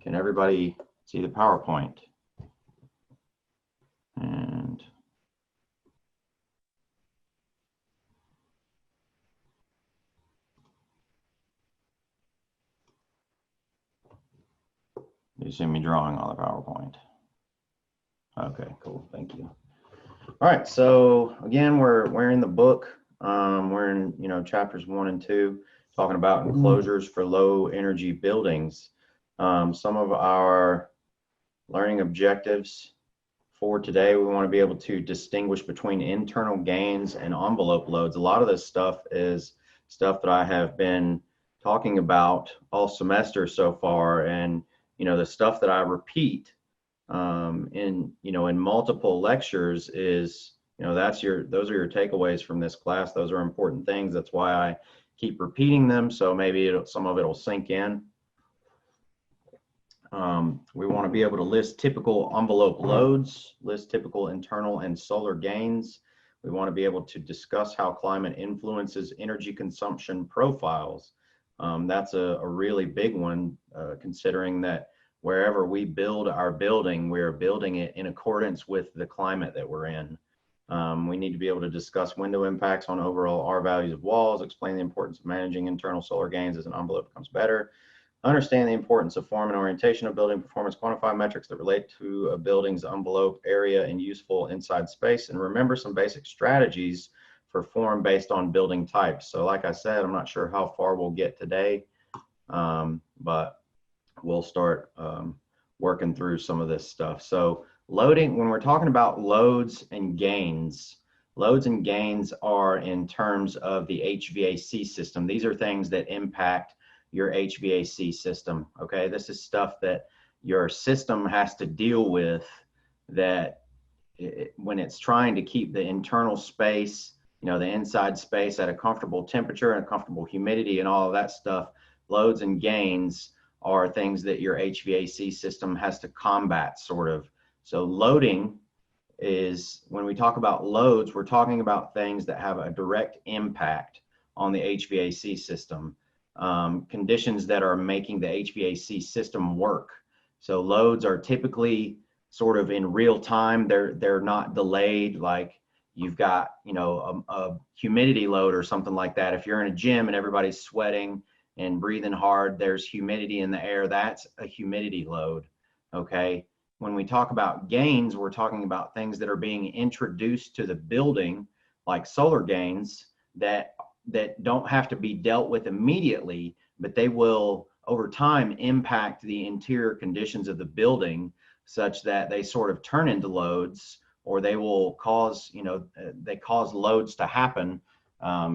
Can everybody see the PowerPoint? And you see me drawing on the PowerPoint? Okay, cool, thank you. All right, so again, we're in the book. We're in chapters 1 and 2, talking about enclosures for low energy buildings. Some of our learning objectives for today, we want to be able to distinguish between internal gains and envelope loads. A lot of this stuff is stuff that I have been talking about all semester so far, and the stuff that I repeat in multiple lectures is those are your takeaways from this class. Those are important things. That's why I keep repeating them, so maybe some of it will sink in. We want to be able to list typical envelope loads, list typical internal and solar gains. We want to be able to discuss how climate influences energy consumption profiles. That's a really big one, considering that wherever we build our building, we're building it in accordance with the climate that we're in. We need to be able to discuss window impacts on overall R values of walls, explain the importance of managing internal solar gains as an envelope becomes better, understand the importance of form and orientation of building performance, quantify metrics that relate to a building's envelope area and useful inside space, and remember some basic strategies for form based on building types. So like I said, I'm not sure how far we'll get today, but we'll start working through some of this stuff. So loading, when we're talking about loads and gains are in terms of the HVAC system. These are things that impact your HVAC system, okay? This is stuff that your system has to deal with, that when it's trying to keep the internal space, the inside space at a comfortable temperature and a comfortable humidity and all of that stuff. Loads and gains are things that your HVAC system has to combat, sort of. So loading is, when we talk about loads, we're talking about things that have a direct impact on the HVAC system, conditions that are making the HVAC system work. So loads are typically sort of in real time. They're not delayed, like you've got a humidity load or something like that. If you're in a gym and everybody's sweating and breathing hard, there's humidity in the air. That's a humidity load, okay? When we talk about gains, we're talking about things that are being introduced to the building, like solar gains, that don't have to be dealt with immediately, but they will over time impact the interior conditions of the building such that they sort of turn into loads, or they will cause, they cause loads to happen,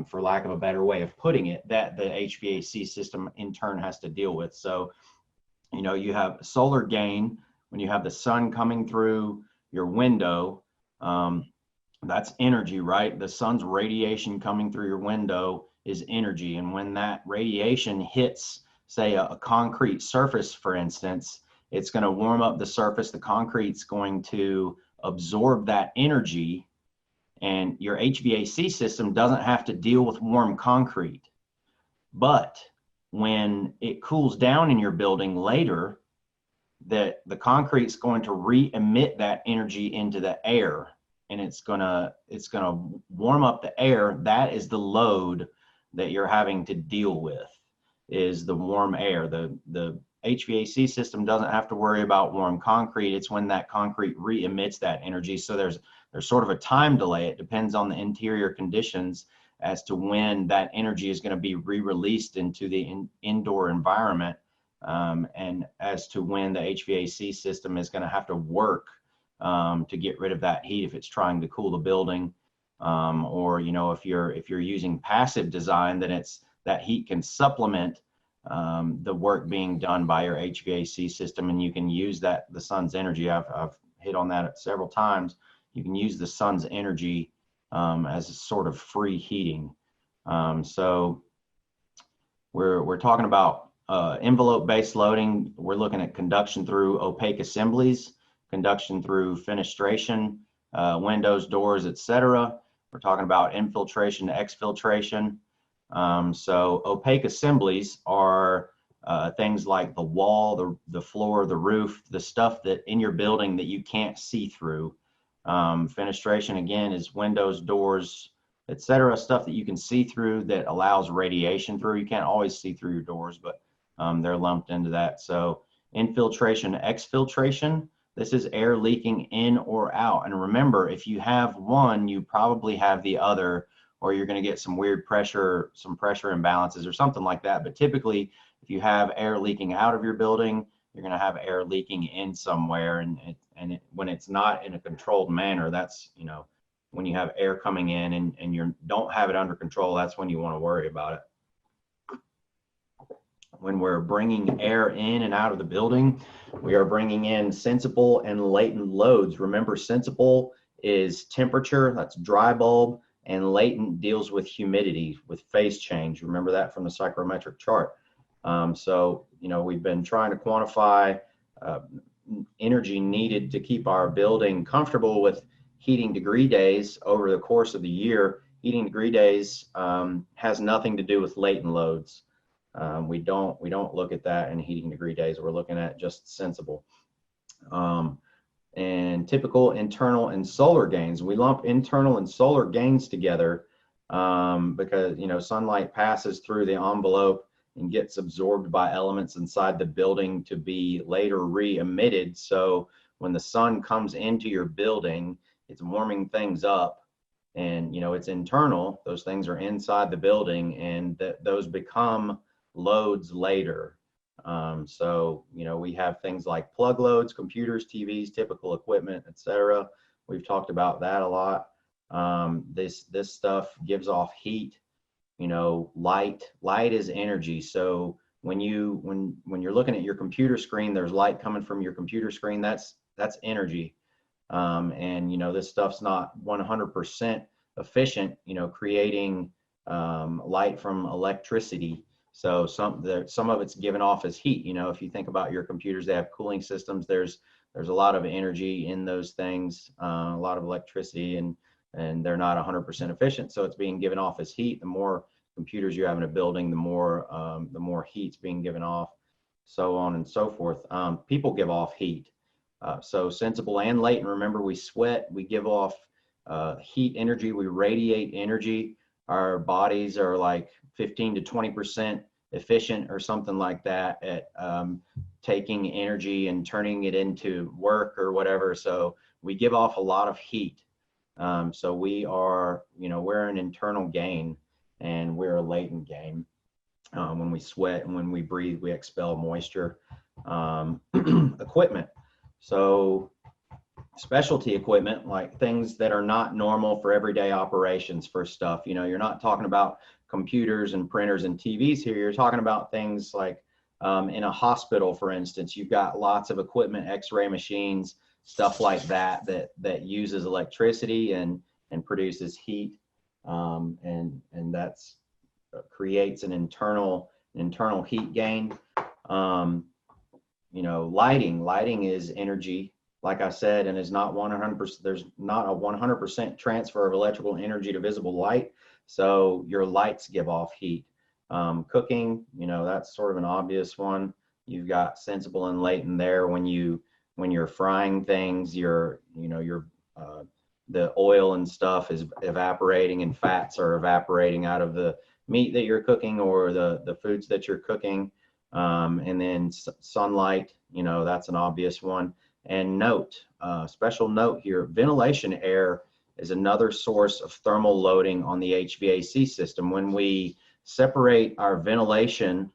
for lack of a better way of putting it, that the HVAC system in turn has to deal with. So, you have solar gain when you have the sun coming through your window. That's energy, right? The sun's radiation coming through your window is energy. And when that radiation hits, say, a concrete surface, for instance, it's going to warm up the surface. The concrete's going to absorb that energy, and your HVAC system doesn't have to deal with warm concrete. But when it cools down in your building later, the concrete's going to re-emit that energy into the air, and it's gonna warm up the air. That is the load that you're having to deal with, is the warm air. The HVAC system doesn't have to worry about warm concrete. It's when that concrete re-emits that energy. So there's sort of a time delay. It depends on the interior conditions as to when that energy is going to be re-released into the indoor environment, and as to when the HVAC system is going to have to work to get rid of that heat if it's trying to cool the building, or if you're using passive design, then it's that heat can supplement the work being done by your HVAC system, and you can use the sun's energy. I've hit on that several times. You can use the sun's energy as a sort of free heating. So we're talking about envelope-based loading. We're looking at conduction through opaque assemblies, conduction through fenestration, windows, doors, etc. We're talking about infiltration to exfiltration. So opaque assemblies are things like the wall, the floor, the roof, the stuff that in your building that you can't see through. Fenestration, again, is windows, doors, etc. Stuff that you can see through that allows radiation through. You can't always see through your doors, but they're lumped into that. So infiltration, exfiltration, this is air leaking in or out. And remember, if you have one, you probably have the other, or you're going to get some weird pressure, some pressure imbalances or something like that. But typically, if you have air leaking out of your building, you're going to have air leaking in somewhere. And when it's not in a controlled manner, that's, you know, when you have air coming in and you don't have it under control, that's when you want to worry about it. When we're bringing air in and out of the building, we are bringing in sensible and latent loads. Remember, sensible is temperature, that's dry bulb, and latent deals with humidity, with phase change. Remember that from the psychrometric chart. So, you know, we've been trying to quantify energy needed to keep our building comfortable with heating degree days over the course of the year. Heating degree days has nothing to do with latent loads. We don't look at that in heating degree days. We're looking at just sensible. And typical internal and solar gains. We lump internal and solar gains together because, you know, sunlight passes through the envelope and gets absorbed by elements inside the building to be later re-emitted. So when the sun comes into your building, it's warming things up, and, you know, it's internal. Those things are inside the building, and those become loads later. So, you know, we have things like plug loads, computers, TVs, typical equipment, etc. We've talked about that a lot. This stuff gives off heat. You know, light is energy. So when you're looking at your computer screen, there's light coming from your computer screen. That's energy. And, you know, this stuff's not 100% efficient, you know, creating light from electricity. So some of it's given off as heat. You know, if you think about your computers, they have cooling systems. There's a lot of energy in those things, a lot of electricity, and they're not 100% efficient. So it's being given off as heat. The more computers you have in a building, the more heat's being given off, so on and so forth. People give off heat. So sensible and latent. Remember, we sweat, we give off heat energy, we radiate energy. Our bodies are like 15 to 20% efficient or something like that at taking energy and turning it into work or whatever. So we give off a lot of heat. So we are, you know, we're an internal gain and we're a latent gain. When we sweat and when we breathe, we expel moisture. Equipment. So specialty equipment, like things that are not normal for everyday operations for stuff. You know, you're not talking about computers and printers and TVs here. You're talking about things like in a hospital, for instance, you've got lots of equipment, x-ray machines, stuff like that uses electricity and produces heat, and that's creates an internal heat gain. You know, lighting is energy, like I said, and is not 100%. There's not a 100% transfer of electrical energy to visible light. So your lights give off heat. Cooking, you know, that's sort of an obvious one. You've got sensible and latent there. When you're frying things, the oil and stuff is evaporating and fats are evaporating out of the meat that you're cooking or the foods that you're cooking. And then sunlight, you know, that's an obvious one. And special note here, ventilation air is another source of thermal loading on the HVAC system. When we separate our ventilation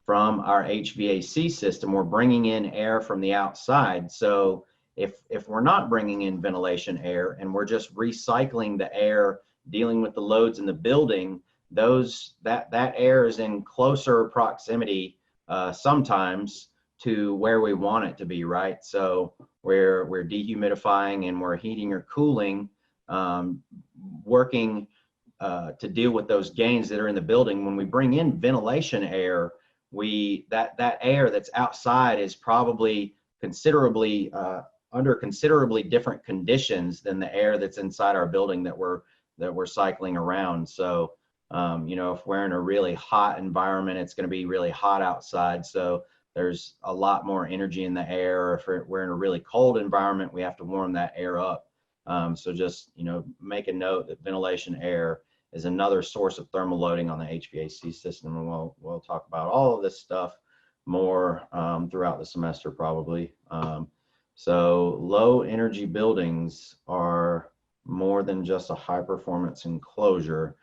from our HVAC system, we're bringing in air from the outside. So if we're not bringing in ventilation air and we're just recycling the air, dealing with the loads in the building, that air is in closer proximity sometimes to where we want it to be, right? So we're dehumidifying and we're heating or cooling, working to deal with those gains that are in the building. When we bring in ventilation air, that air that's outside is probably considerably under considerably different conditions than the air that's inside our building that we're cycling around. So You know, if we're in a really hot environment, it's going to be really hot outside. So there's a lot more energy in the air. If we're in a really cold environment, we have to warm that air up. So just, you know, make a note that ventilation air is another source of thermal loading on the HVAC system. And we'll talk about all of this stuff more throughout the semester probably. So low energy buildings are more than just a high performance enclosure.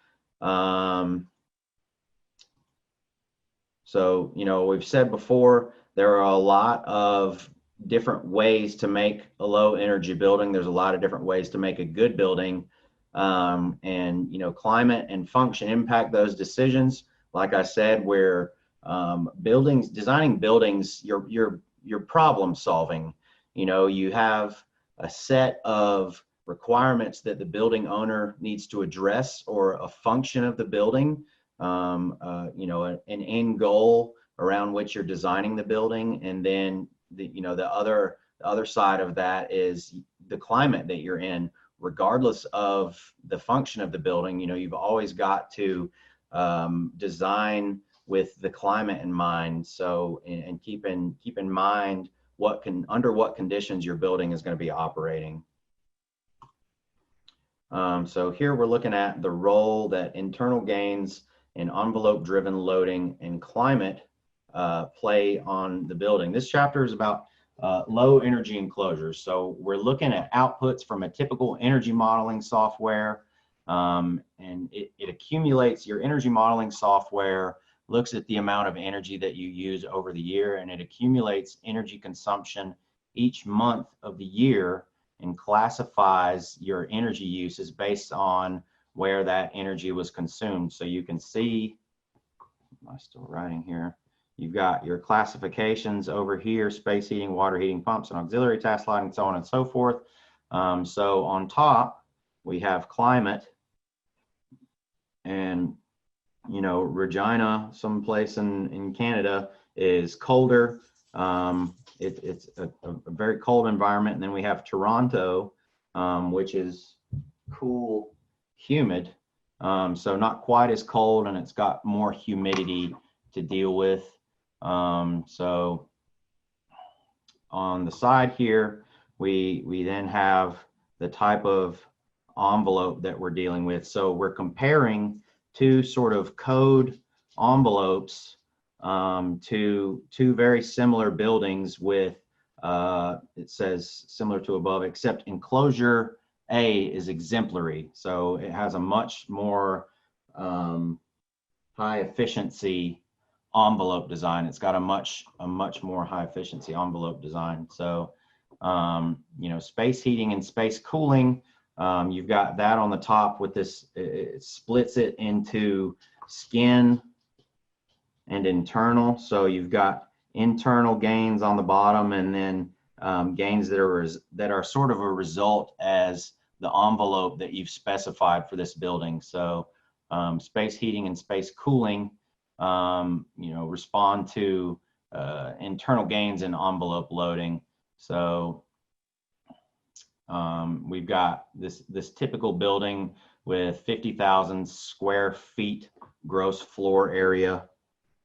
So, you know, we've said before, there are a lot of different ways to make a low energy building. There's a lot of different ways to make a good building. And, you know, climate and function impact those decisions. Like I said, where designing buildings, you're problem solving. You know, you have a set of requirements that the building owner needs to address, or a function of the building, you know, an end goal around which you're designing the building. And then the other side of that is the climate that you're in. Regardless of the function of the building, you know, you've always got to design with the climate in mind. So, and keep in mind under what conditions your building is going to be operating. So here we're looking at the role that internal gains and envelope-driven loading and climate play on the building. This chapter is about low energy enclosures. So we're looking at outputs from a typical energy modeling software, and it accumulates. Your energy modeling software looks at the amount of energy that you use over the year, and it accumulates energy consumption each month of the year and classifies your energy uses based on where that energy was consumed. So you can see, am I still writing here? You've got your classifications over here: space heating, water heating pumps, and auxiliary task lighting, so on and so forth. So on top, we have climate, and, you know, Regina, someplace in Canada, is colder. It's a very cold environment. And then we have Toronto, which is cool, humid. So not quite as cold, and it's got more humidity to deal with. So on the side here, we then have the type of envelope that we're dealing with. So we're comparing two sort of code envelopes to two very similar buildings with, it says similar to above, except enclosure A is exemplary. So it has a much more high efficiency envelope design. It's got a much more high efficiency envelope design. So, you know, space heating and space cooling, you've got that on the top with this, it splits it into skin and internal. So you've got internal gains on the bottom, and then gains that are sort of a result as the envelope that you've specified for this building. So space heating and space cooling, you know, respond to internal gains in envelope loading. So we've got this typical building with 50,000 square feet gross floor area.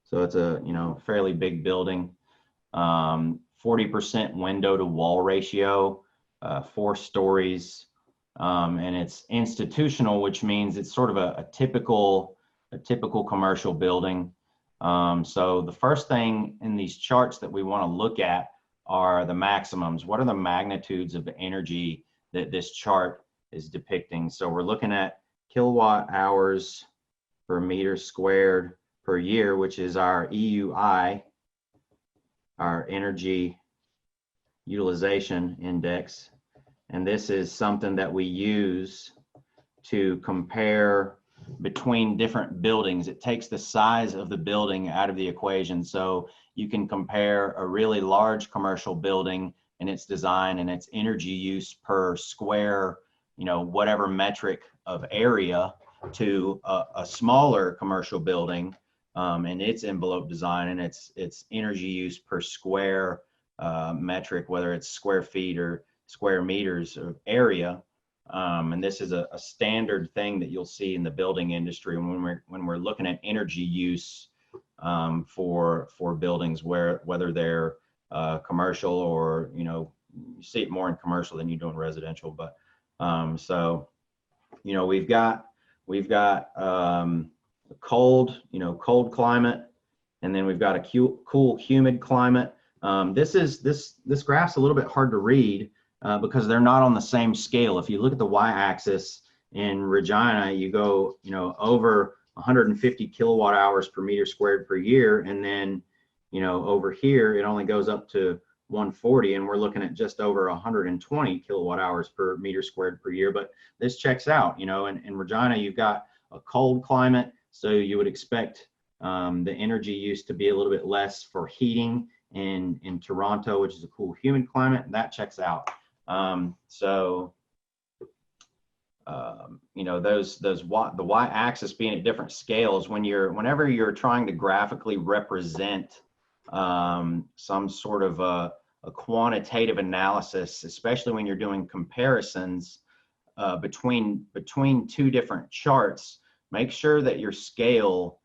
So it's a, you know, fairly big building. 40% window to wall ratio, 4 stories, and it's institutional, which means it's sort of a typical commercial building. So the first thing in these charts that we want to look at are the maximums. What are the magnitudes of the energy that this chart is depicting? So we're looking at kilowatt hours per meter squared per year, which is our EUI, our energy utilization index. And this is something that we use to compare between different buildings. It takes the size of the building out of the equation. So you can compare a really large commercial building and its design and its energy use per square, you know, whatever metric of area, to a smaller commercial building and its envelope design and its energy use per square metric, whether it's square feet or square meters of area. And this is a standard thing that you'll see in the building industry when we're looking at energy use for buildings, whether they're commercial or, you see it more in commercial than you do in residential. But so we've got cold cold climate, and then we've got a cool humid climate. This graph's a little bit hard to read because they're not on the same scale. If you look at the y-axis in Regina, you go over 150 kilowatt hours per meter squared per year, and then over here it only goes up to 140, and we're looking at just over 120 kilowatt hours per meter squared per year. But this checks out. In Regina you've got a cold climate, so you would expect the energy use to be a little bit less for heating. In Toronto, which is a cool humid climate, and that checks out. The y-axis being at different scales, whenever you're trying to graphically represent some sort of a quantitative analysis, especially when you're doing comparisons between two different charts, make sure that your scale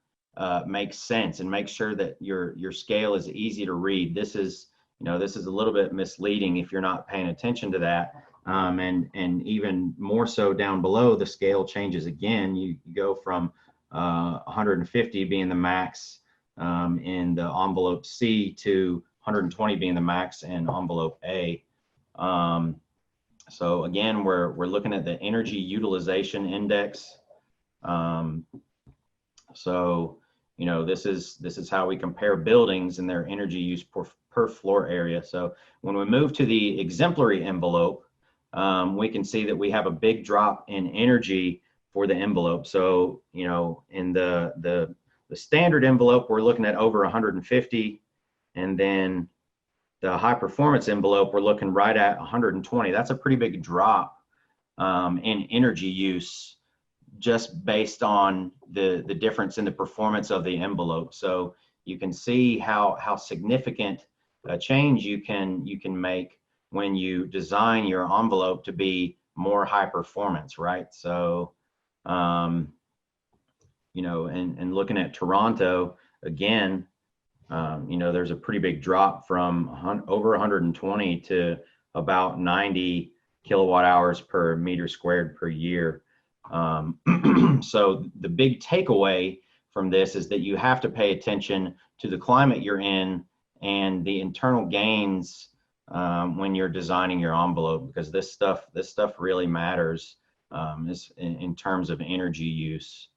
makes sense, and make sure that your scale is easy to read. This is a little bit misleading if you're not paying attention to that. And even more so down below, the scale changes again. You go from 150 being the max in the envelope C to 120 being the max in envelope A. So again, we're looking at the energy utilization index. This is how we compare buildings and their energy use per floor area. So when we move to the exemplary envelope, we can see that we have a big drop in energy for the envelope. So in the standard envelope, we're looking at over 150, and then the high performance envelope, we're looking right at 120. That's a pretty big drop in energy use, just based on the difference in the performance of the envelope. So you can see how significant a change you can make when you design your envelope to be more high performance, right? So and looking at Toronto again, there's a pretty big drop from over 120 to about 90 kilowatt hours per meter squared per year. So the big takeaway from this is that you have to pay attention to the climate you're in and the internal gains when you're designing your envelope, because this stuff really matters in terms of energy use.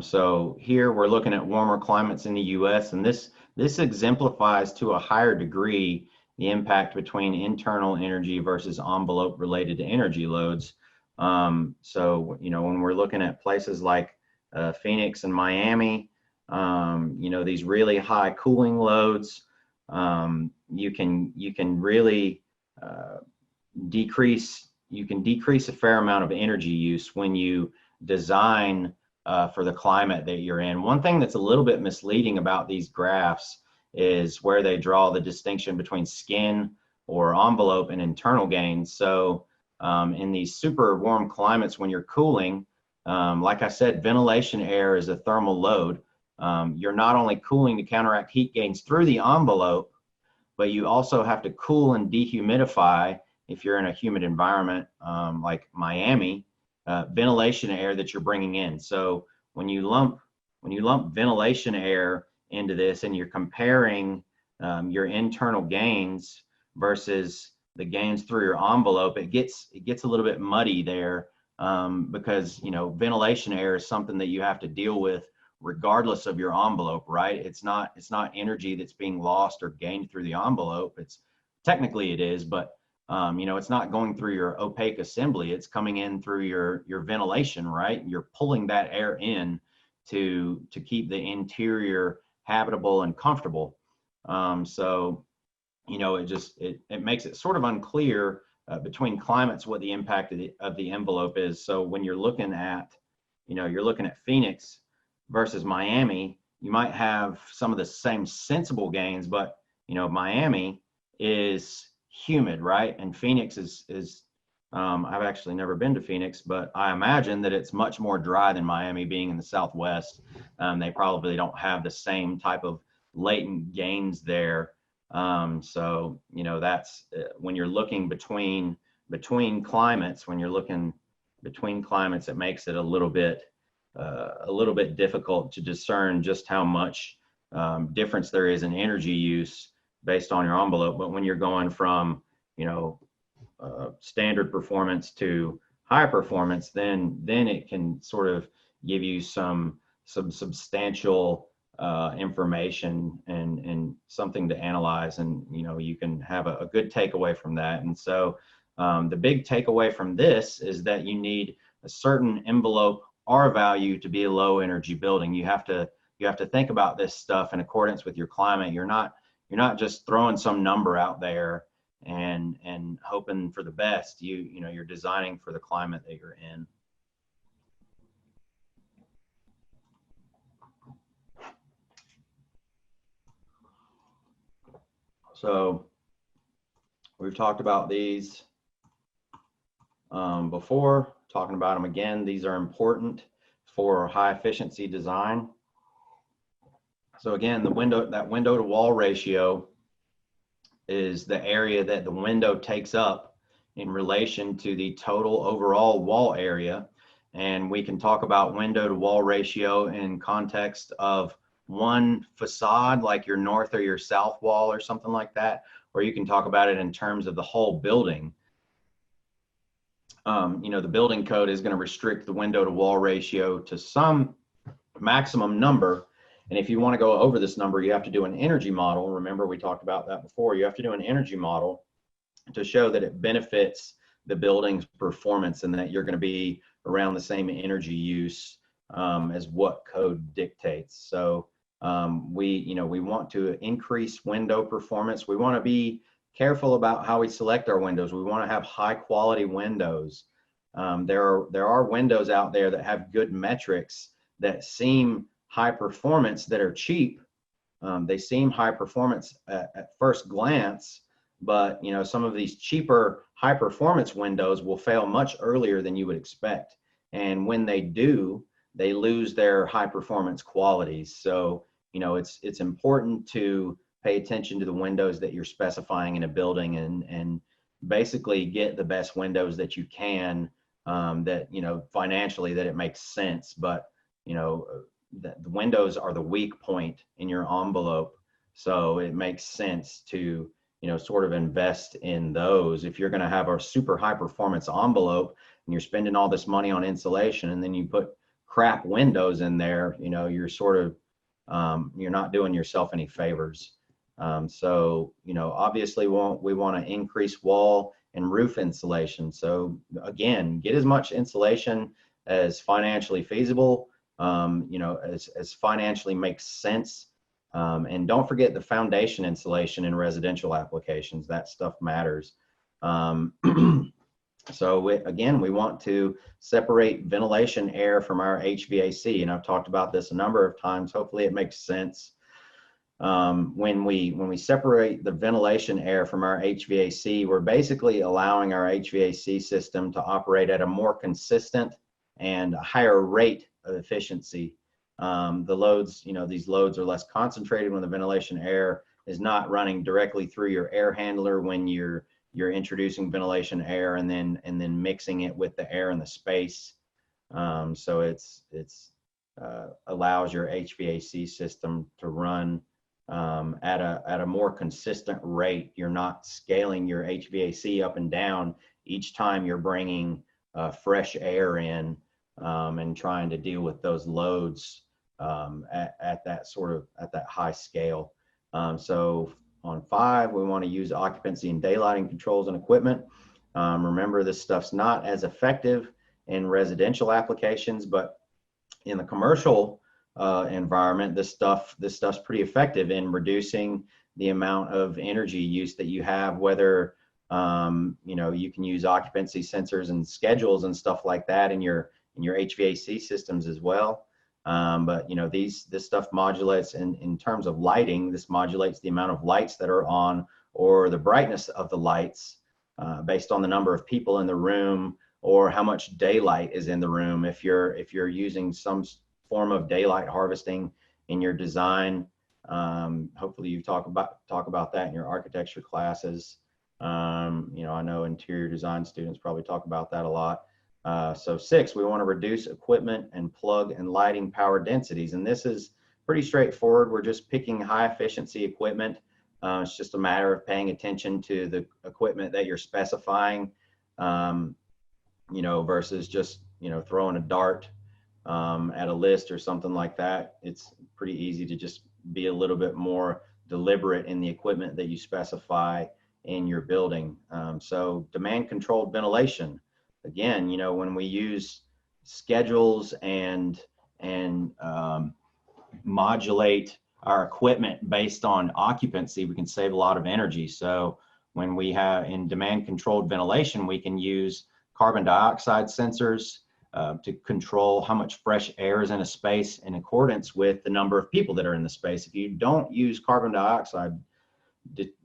So here we're looking at warmer climates in the U.S., and this exemplifies to a higher degree the impact between internal energy versus envelope related to energy loads. So when we're looking at places like Phoenix and Miami, these really high cooling loads, you can really decrease a fair amount of energy use when you design for the climate that you're in. One thing that's a little bit misleading about these graphs is where they draw the distinction between skin or envelope and internal gains. So in these super warm climates, when you're cooling, like I said, ventilation air is a thermal load. You're not only cooling to counteract heat gains through the envelope, but you also have to cool and dehumidify if you're in a humid environment like Miami, ventilation air that you're bringing in. So when you lump ventilation air into this and you're comparing your internal gains versus the gains through your envelope, it gets a little bit muddy there because ventilation air is something that you have to deal with regardless of your envelope, right? It's not energy that's being lost or gained through the envelope. Technically it is, but it's not going through your opaque assembly. It's coming in through your ventilation, right? You're pulling that air in to keep the interior habitable and comfortable. So it makes it sort of unclear between climates what the impact of the envelope is. So when you're looking at Phoenix versus Miami, you might have some of the same sensible gains, but Miami is humid, right? And Phoenix is I've actually never been to Phoenix, but I imagine that it's much more dry than Miami, being in the Southwest. They probably don't have the same type of latent gains there. So, you know, that's when you're looking between climates, when you're looking between climates, it makes it a little bit difficult to discern just how much difference there is in energy use based on your envelope. But when you're going from, you know, standard performance to high performance, then it can sort of give you some substantial information and something to analyze, and you know, you can have a good takeaway from that. And so the big takeaway from this is that you need a certain envelope R value to be a low energy building. You have to think about this stuff in accordance with your climate. You're not just throwing some number out there and hoping for the best. You know, you're designing for the climate that you're in. So we've talked about these before, talking about them again. These are important for high efficiency design. So again, that window to wall ratio is the area that the window takes up in relation to the total overall wall area. And we can talk about window to wall ratio in context of one facade, like your north or your south wall or something like that, or you can talk about it in terms of the whole building. You know, the building code is going to restrict the window to wall ratio to some maximum number. And if you want to go over this number, you have to do an energy model. Remember, we talked about that before. You have to do an energy model to show that it benefits the building's performance and that you're going to be around the same energy use as what code dictates. So we want to increase window performance. We want to be careful about how we select our windows. We want to have high quality windows. There are windows out there that have good metrics that seem high performance, that are cheap. They seem high performance at first glance, but you know, some of these cheaper high performance windows will fail much earlier than you would expect. And when they do, they lose their high performance qualities. So, you know, it's important to pay attention to the windows that you're specifying in a building and basically get the best windows that you can, that, you know, financially that it makes sense. But, you know, the windows are the weak point in your envelope. So it makes sense to, you know, sort of invest in those. If you're going to have a super high performance envelope and you're spending all this money on insulation and then you put crap windows in there, you know, you're sort of, you're not doing yourself any favors. So, you know, obviously we want to increase wall and roof insulation. So again, get as much insulation as financially feasible, you know, as financially makes sense. And don't forget the foundation insulation in residential applications. That stuff matters. So again, we want to separate ventilation air from our HVAC. And I've talked about this a number of times. Hopefully it makes sense. When we separate the ventilation air from our HVAC, we're basically allowing our HVAC system to operate at a more consistent and a higher rate of efficiency. The loads, you know, these loads are less concentrated when the ventilation air is not running directly through your air handler when you're introducing ventilation air and then mixing it with the air in the space. So it's allows your HVAC system to run at a more consistent rate. You're not scaling your HVAC up and down each time you're bringing fresh air in and trying to deal with those loads at that high scale. So on 5, we want to use occupancy and daylighting controls and equipment. Remember, this stuff's not as effective in residential applications, but in the commercial environment, this stuff's pretty effective in reducing the amount of energy use that you have, whether you know, you can use occupancy sensors and schedules and stuff like that in your HVAC systems as well. But you know, this stuff modulates in terms of lighting. This modulates the amount of lights that are on or the brightness of the lights based on the number of people in the room or how much daylight is in the room. If you're using some form of daylight harvesting in your design, hopefully you talk about that in your architecture classes. I know interior design students probably talk about that a lot. So 6, we want to reduce equipment and plug and lighting power densities. And this is pretty straightforward. We're just picking high efficiency equipment. It's just a matter of paying attention to the equipment that you're specifying, versus just, throwing a dart at a list or something like that. It's pretty easy to just be a little bit more deliberate in the equipment that you specify in your building. So demand controlled ventilation. Again, when we use schedules and modulate our equipment based on occupancy, we can save a lot of energy. So when we have in demand controlled ventilation, we can use carbon dioxide sensors to control how much fresh air is in a space in accordance with the number of people that are in the space. If you don't use carbon dioxide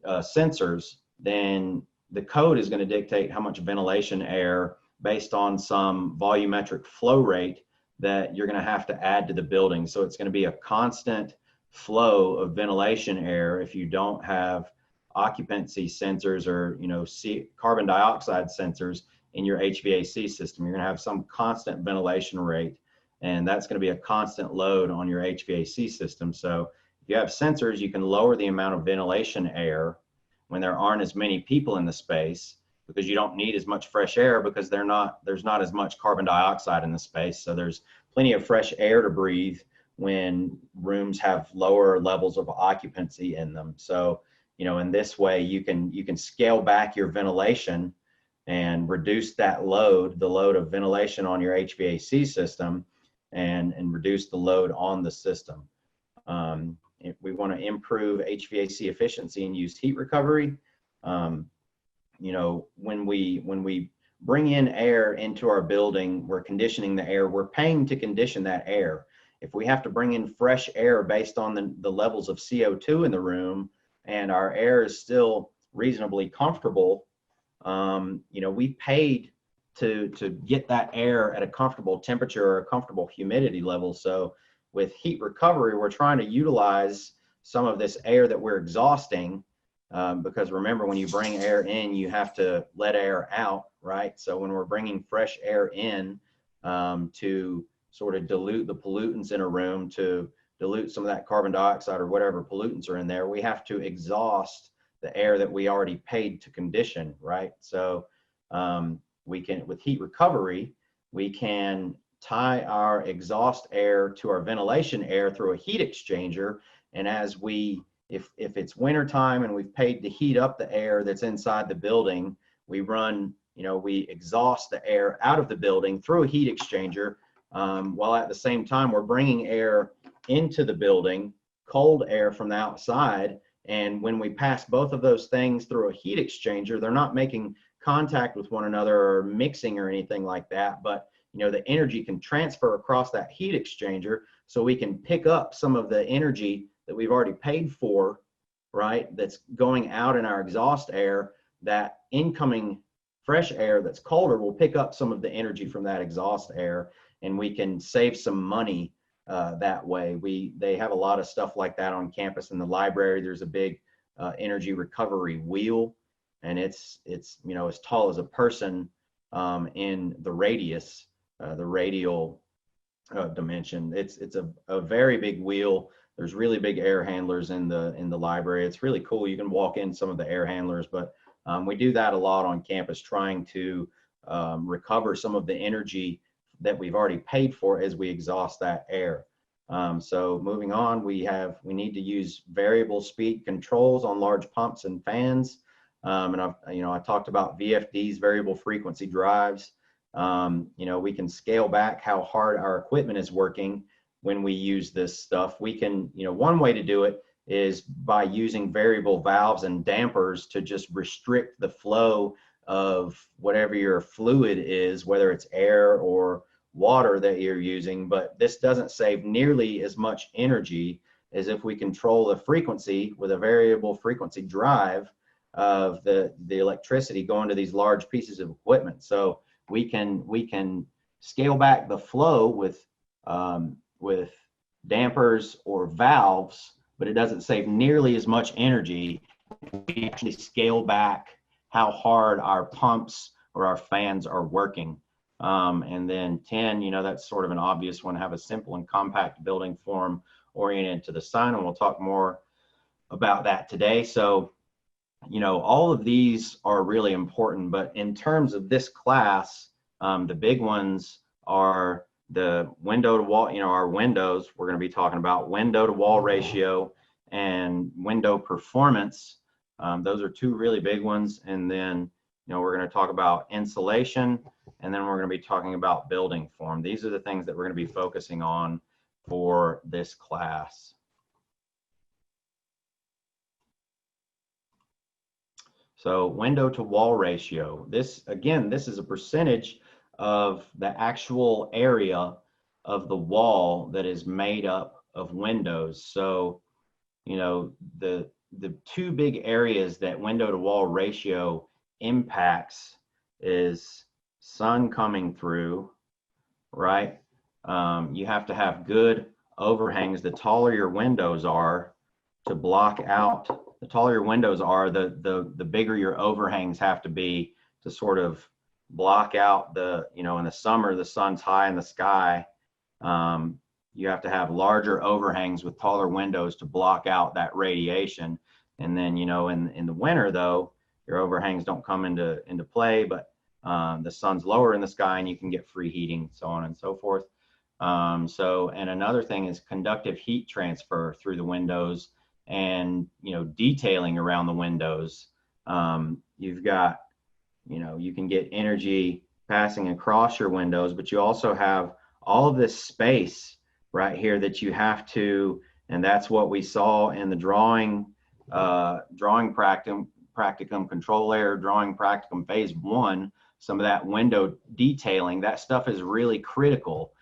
sensors, then the code is going to dictate how much ventilation air based on some volumetric flow rate that you're going to have to add to the building. So it's going to be a constant flow of ventilation air if you don't have occupancy sensors or carbon dioxide sensors in your HVAC system. You're going to have some constant ventilation rate, and that's going to be a constant load on your HVAC system. So if you have sensors, you can lower the amount of ventilation air when there aren't as many people in the space, because you don't need as much fresh air because there's not as much carbon dioxide in the space. So there's plenty of fresh air to breathe when rooms have lower levels of occupancy in them. So, in this way you can scale back your ventilation and reduce that load, the load of ventilation on your HVAC system, and reduce the load on the system. If we want to improve HVAC efficiency and use heat recovery, when we bring in air into our building, we're conditioning the air, we're paying to condition that air. If we have to bring in fresh air based on the levels of CO2 in the room, and our air is still reasonably comfortable, we paid to get that air at a comfortable temperature or a comfortable humidity level. So with heat recovery, we're trying to utilize some of this air that we're exhausting, because remember, when you bring air in, you have to let air out, right? So when we're bringing fresh air in to sort of dilute the pollutants in a room, to dilute some of that carbon dioxide or whatever pollutants are in there, we have to exhaust the air that we already paid to condition, right? So we can, with heat recovery, we can tie our exhaust air to our ventilation air through a heat exchanger. And as if it's wintertime and we've paid to heat up the air that's inside the building, we exhaust the air out of the building through a heat exchanger, while at the same time we're bringing air into the building, cold air from the outside. And when we pass both of those things through a heat exchanger, they're not making contact with one another or mixing or anything like that, but the energy can transfer across that heat exchanger, so we can pick up some of the energy that we've already paid for, right? That's going out in our exhaust air. That incoming fresh air that's colder will pick up some of the energy from that exhaust air, and we can save some money that way. They have a lot of stuff like that on campus. In the library, there's a big energy recovery wheel, and it's as tall as a person in the radius, the radial dimension. It's a very big wheel. There's really big air handlers in the library. It's really cool. You can walk in some of the air handlers, but we do that a lot on campus, trying to recover some of the energy that we've already paid for as we exhaust that air. So moving on, we need to use variable speed controls on large pumps and fans. And I talked about VFDs, variable frequency drives. We can scale back how hard our equipment is working when we use this stuff. We can, one way to do it is by using variable valves and dampers to just restrict the flow of whatever your fluid is, whether it's air or water that you're using. But this doesn't save nearly as much energy as if we control the frequency with a variable frequency drive. of the electricity going to these large pieces of equipment. So we can scale back the flow with dampers or valves, but it doesn't save nearly as much energy. We actually scale back how hard our pumps or our fans are working. And then 10, that's sort of an obvious one, have a simple and compact building form oriented to the sun. And we'll talk more about that today. So, all of these are really important, but in terms of this class, the big ones are the window to wall, our windows. We're going to be talking about window to wall ratio and window performance. Those are two really big ones. And then, we're going to talk about insulation, and then we're going to be talking about building form. These are the things that we're going to be focusing on for this class. So window to wall ratio, this is a percentage of the actual area of the wall that is made up of windows. So, the two big areas that window to wall ratio impacts is sun coming through, right? You have to have good overhangs. The taller your windows are to block out, the taller your windows are, the bigger your overhangs have to be to sort of block out in the summer, the sun's high in the sky. You have to have larger overhangs with taller windows to block out that radiation. And then, in the winter though, your overhangs don't come into play, but the sun's lower in the sky and you can get free heating, so on and so forth. And another thing is conductive heat transfer through the windows and, detailing around the windows. You've got, you can get energy passing across your windows, but you also have all of this space right here that you have to, and that's what we saw in the drawing practicum, control layer drawing practicum phase 1, some of that window detailing, that stuff is really critical,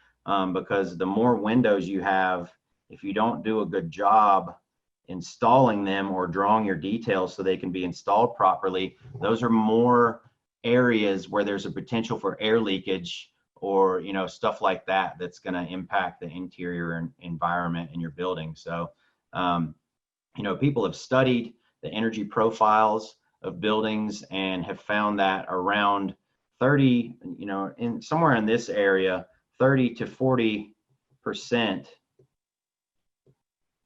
because the more windows you have, if you don't do a good job installing them or drawing your details so they can be installed properly, those are more areas where there's a potential for air leakage or stuff like that that's going to impact the interior environment in your building. So people have studied the energy profiles of buildings and have found that around 30, in somewhere in this area, 30 to 40%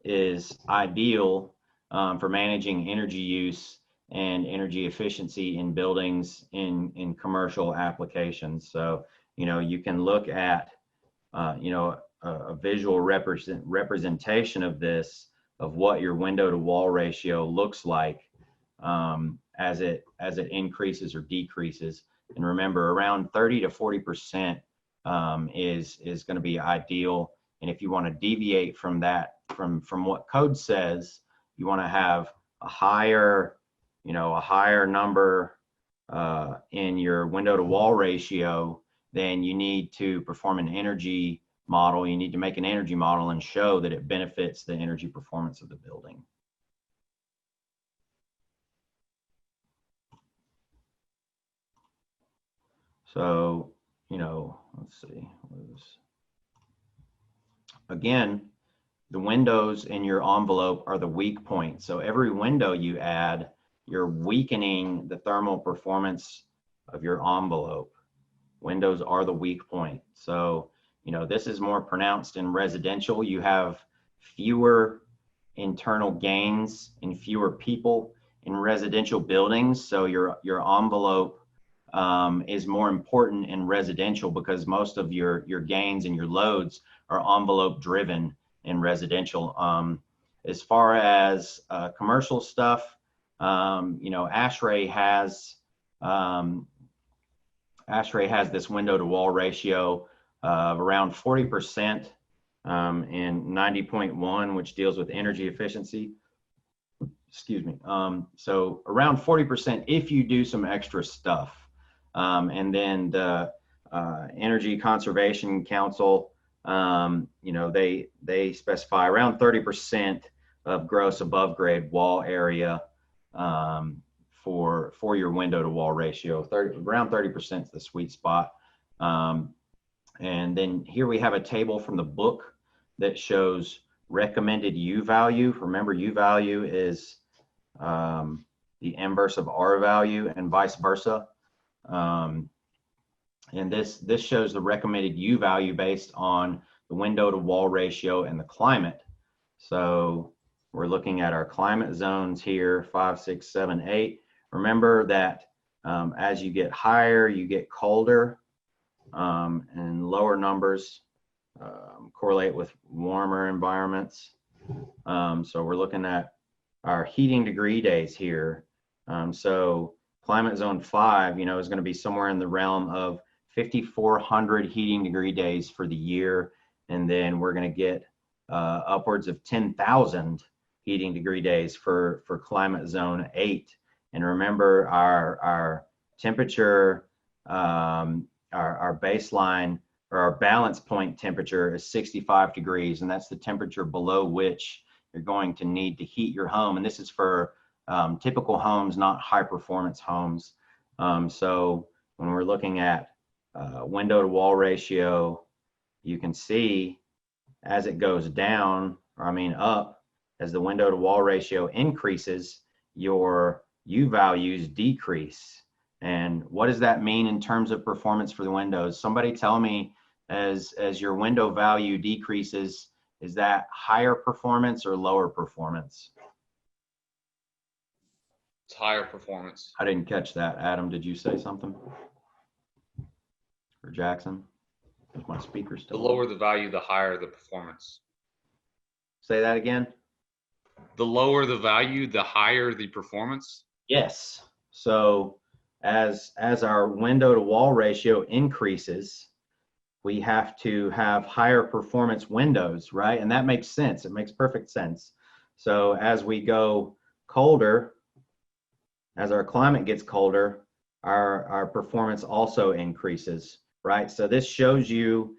is ideal for managing energy use and energy efficiency in buildings in commercial applications. So, you can look at, a visual representation of this, of what your window to wall ratio looks like as it increases or decreases. And remember, around 30 to 40% is going to be ideal. And if you want to deviate from that, from what code says, you want to have a higher number in your window to wall ratio, then you need to perform an energy model. You need to make an energy model and show that it benefits the energy performance of the building. So, let's see. Again, the windows in your envelope are the weak point. So every window you add, you're weakening the thermal performance of your envelope. Windows are the weak point. So, this is more pronounced in residential. You have fewer internal gains and fewer people in residential buildings. So your envelope is more important in residential because most of your gains and your loads are envelope driven in residential. As far as commercial stuff, ASHRAE has this window to wall ratio of around 40% and 90.1, which deals with energy efficiency. Excuse me. So around 40% if you do some extra stuff. And then the Energy Conservation Council, they specify around 30% of gross above grade wall area for your window to wall ratio. Around 30% is the sweet spot. And then here we have a table from the book that shows recommended U value. Remember, U value is the inverse of R value and vice versa. And this shows the recommended U value based on the window to wall ratio and the climate. So we're looking at our climate zones here, 5, 6, 7, 8. Remember that as you get higher, you get colder, and lower numbers correlate with warmer environments. So we're looking at our heating degree days here. So climate zone 5, is going to be somewhere in the realm of 5,400 heating degree days for the year. And then we're going to get upwards of 10,000 heating degree days for climate zone 8. And remember, our temperature, our baseline or our balance point temperature is 65 degrees, and that's the temperature below which you're going to need to heat your home. And this is for typical homes, not high performance homes. So when we're looking at window to wall ratio, you can see as it goes down, up, as the window to wall ratio increases, your U values decrease. And what does that mean in terms of performance for the windows? Somebody tell me, as your window value decreases, is that higher performance or lower performance? It's higher performance. I didn't catch that. Adam, did you say something? Or Jackson? Is my speaker still? The lower the value, the higher the performance. Say that again. The lower the value, the higher the performance? Yes. So as our window to wall ratio increases, we have to have higher performance windows, right? And that makes sense. It makes perfect sense. So as we go colder, as our climate gets colder, our performance also increases, right? So this shows you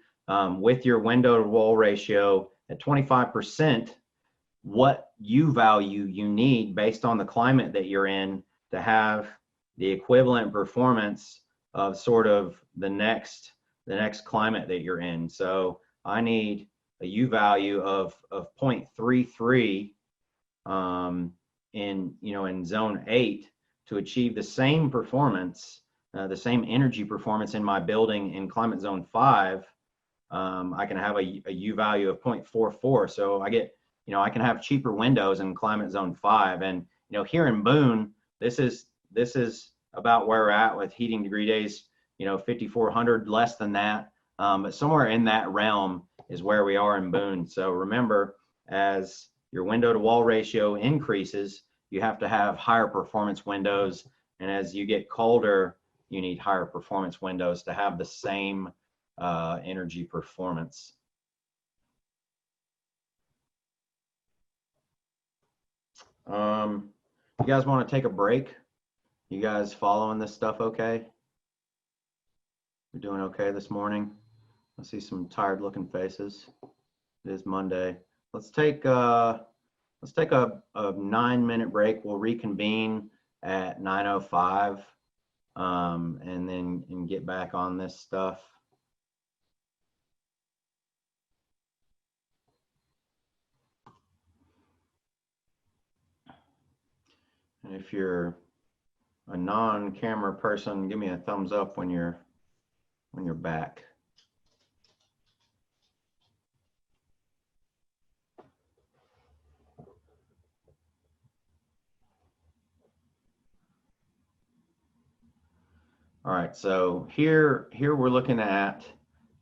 with your window to wall ratio at 25%, what U value you need based on the climate that you're in to have the equivalent performance of sort of the next climate that you're in. So I need a U value of 0.33 in zone 8 to achieve the same performance, the same energy performance in my building in climate zone 5. I can have a U value of 0.44. So I get, I can have cheaper windows in climate zone 5. And here in Boone, this is about where we're at with heating degree days, 5,400, less than that. But somewhere in that realm is where we are in Boone. So remember, as your window to wall ratio increases, you have to have higher performance windows. And as you get colder, you need higher performance windows to have the same energy performance. You guys want to take a break? You guys following this stuff okay? You're doing okay this morning? I see some tired looking faces. It is Monday. Let's take a 9-minute break. We'll reconvene at 9:05 and then get back on this stuff. And if you're a non-camera person, give me a thumbs up when you're back. All right, so here we're looking at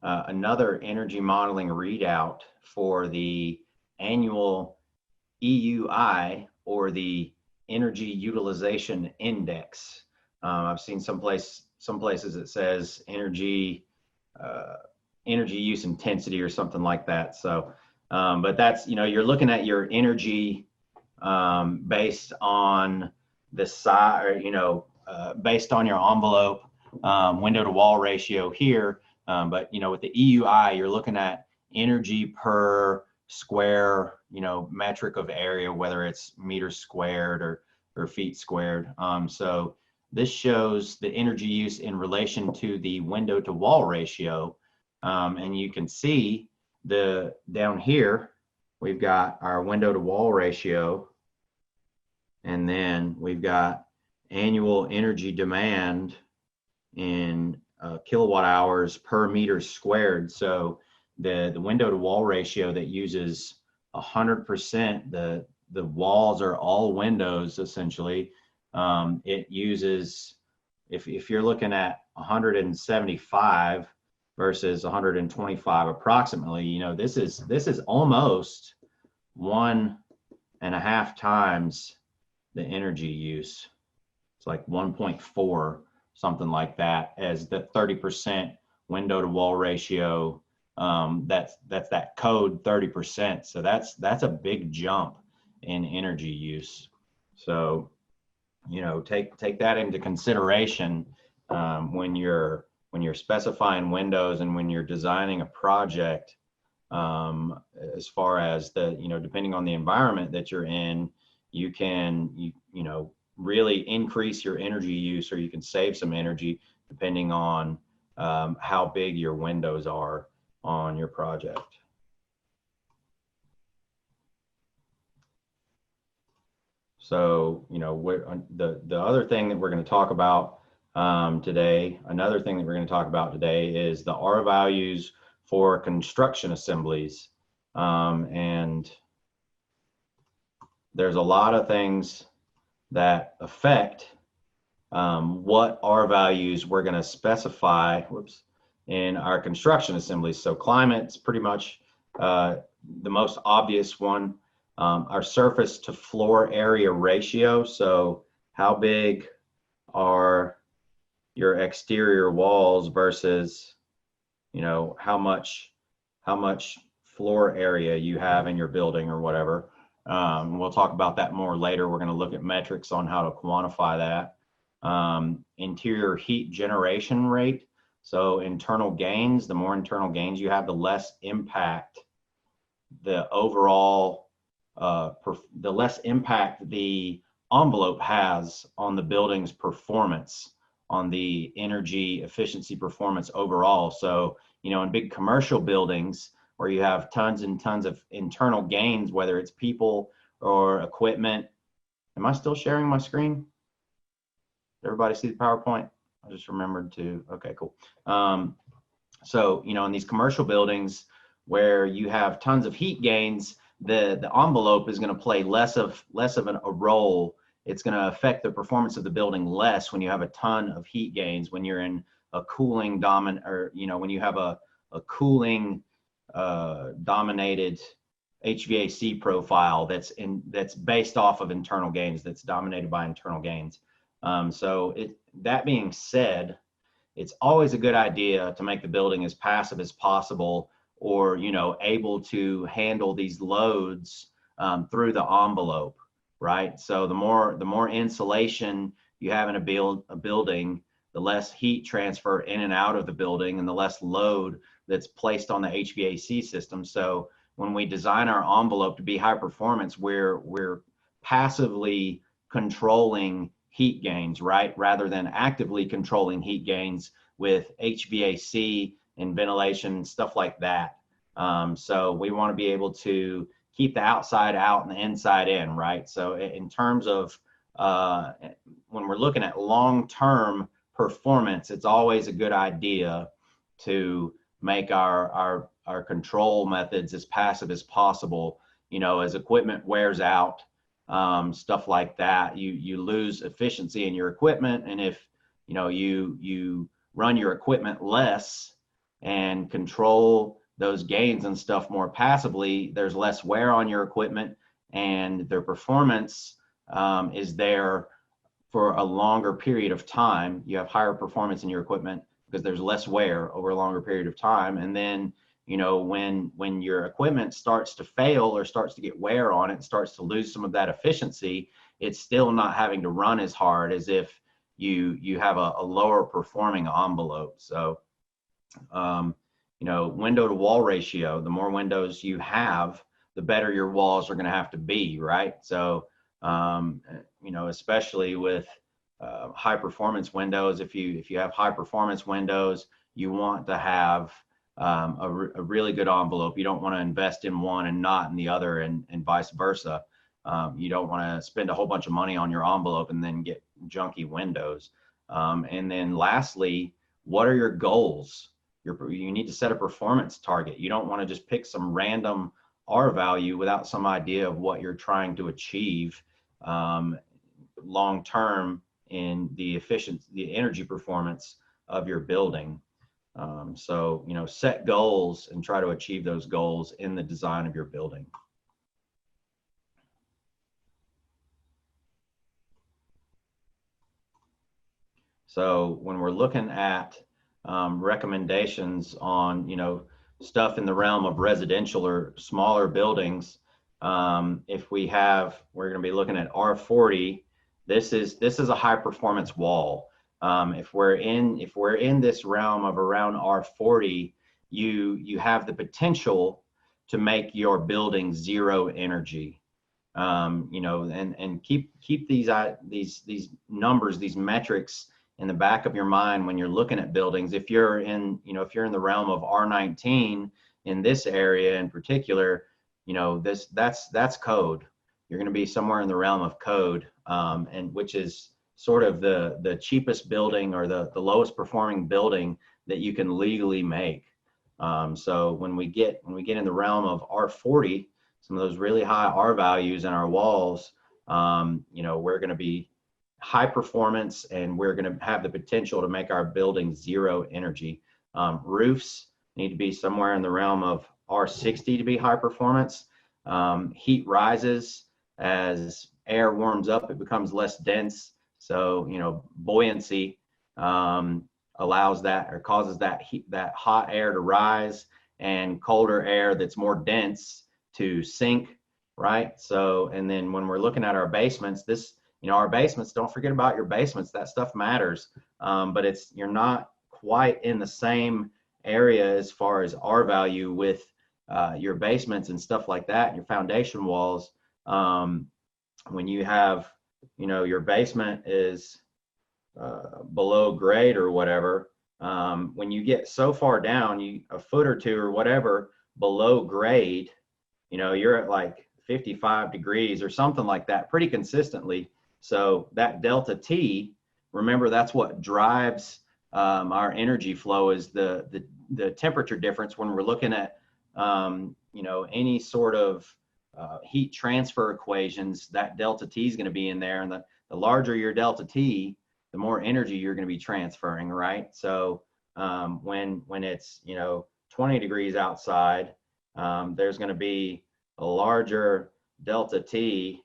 another energy modeling readout for the annual EUI, or the Energy Utilization Index. I've seen some places it says energy use intensity or something like that. So, but that's, you're looking at your energy based on the size, based on your envelope window to wall ratio here. But with the EUI, you're looking at energy per square, metric of area, whether it's meters squared or or feet squared. So this shows the energy use in relation to the window to wall ratio. And you can see down here, we've got our window to wall ratio, and then we've got annual energy demand in kilowatt hours per meter squared. So the window to wall ratio that uses 100%, the walls are all windows essentially. It uses, if you're looking at 175 versus 125 approximately, you know, this is almost 1.5 times the energy use. It's like 1.4, something like that, as the 30% window to wall ratio. That's that code 30%. So that's a big jump in energy use. So, you know, take that into consideration when you're specifying windows and when you're designing a project. As far as depending on the environment that you're in, you can really increase your energy use, or you can save some energy depending on how big your windows are on your project. So, the other thing that we're going to talk about today, another thing that we're going to talk about today is the R values for construction assemblies. And there's a lot of things that affect what R values we're going to specify in our construction assemblies. So climate's pretty much the most obvious one. Our surface to floor area ratio. So how big are your exterior walls versus, how much floor area you have in your building or whatever. We'll talk about that more later. We're going to look at metrics on how to quantify that. Interior heat generation rate. So internal gains, the more internal gains you have, the less impact the overall, the less impact the envelope has on the building's performance, on the energy efficiency performance overall. So, in big commercial buildings where you have tons and tons of internal gains, whether it's people or equipment. Am I still sharing my screen? Everybody see the PowerPoint? I just remembered to, okay, cool. So, in these commercial buildings where you have tons of heat gains, the envelope is going to play less of a role. It's going to affect the performance of the building less when you have a ton of heat gains, when you're in a cooling when you have a cooling dominated HVAC profile that's based off of internal gains, that's dominated by internal gains. So that being said, it's always a good idea to make the building as passive as possible, or able to handle these loads through the envelope, right? So the more insulation you have in a building, the less heat transfer in and out of the building, and the less load that's placed on the HVAC system. So when we design our envelope to be high performance, we're passively controlling heat gains, right? Rather than actively controlling heat gains with HVAC and ventilation, stuff like that. So we want to be able to keep the outside out and the inside in, right? So in terms of when we're looking at long-term performance, it's always a good idea to make our control methods as passive as possible. As equipment wears out, stuff like that, you lose efficiency in your equipment. And if you run your equipment less and control those gains and stuff more passively, there's less wear on your equipment, and their performance is there for a longer period of time. You have higher performance in your equipment because there's less wear over a longer period of time. And then, when your equipment starts to fail or starts to get wear on it, starts to lose some of that efficiency, it's still not having to run as hard as if you have a lower performing envelope. So, window to wall ratio, the more windows you have, the better your walls are going to have to be, right? So, you know, especially with high performance windows, if you have high performance windows, you want to have a really good envelope. You don't want to invest in one and not in the other, and vice versa. You don't want to spend a whole bunch of money on your envelope and then get junky windows. And then lastly, what are your goals? You need to set a performance target. You don't want to just pick some random R value without some idea of what you're trying to achieve long term in the energy performance of your building. So, you know, set goals and try to achieve those goals in the design of your building. So when we're looking at recommendations on, you know, stuff in the realm of residential or smaller buildings, if we're going to be looking at R40. This is a high performance wall. If we're in this realm of around R40, you have the potential to make your building zero energy. You know, and keep these numbers, these metrics in the back of your mind when you're looking at buildings. If you're in the realm of R19 in this area in particular, you know, that's code. You're going to be somewhere in the realm of code, and which is sort of the cheapest building or the lowest performing building that you can legally make. So when we get in the realm of R40, some of those really high R values in our walls, you know, we're going to be high performance, and we're going to have the potential to make our building zero energy. Roofs need to be somewhere in the realm of R60 to be high performance. Heat rises as air warms up, it becomes less dense. So, you know, buoyancy allows that, or causes that hot air to rise, and colder air that's more dense to sink, right? So, and then when we're looking at our basements, our basements, don't forget about your basements. That stuff matters, but you're not quite in the same area as far as R value with your basements and stuff like that, your foundation walls. When you have, you know, your basement is below grade or whatever, when you get so far down, a foot or two or whatever below grade, you know, you're at like 55 degrees or something like that pretty consistently. So that delta T, remember, that's what drives our energy flow, is the temperature difference when we're looking at you know, any sort of heat transfer equations. That delta T is going to be in there, and the larger your delta T, the more energy you're going to be transferring, right? So when it's, you know, 20 degrees outside, there's going to be a larger delta T.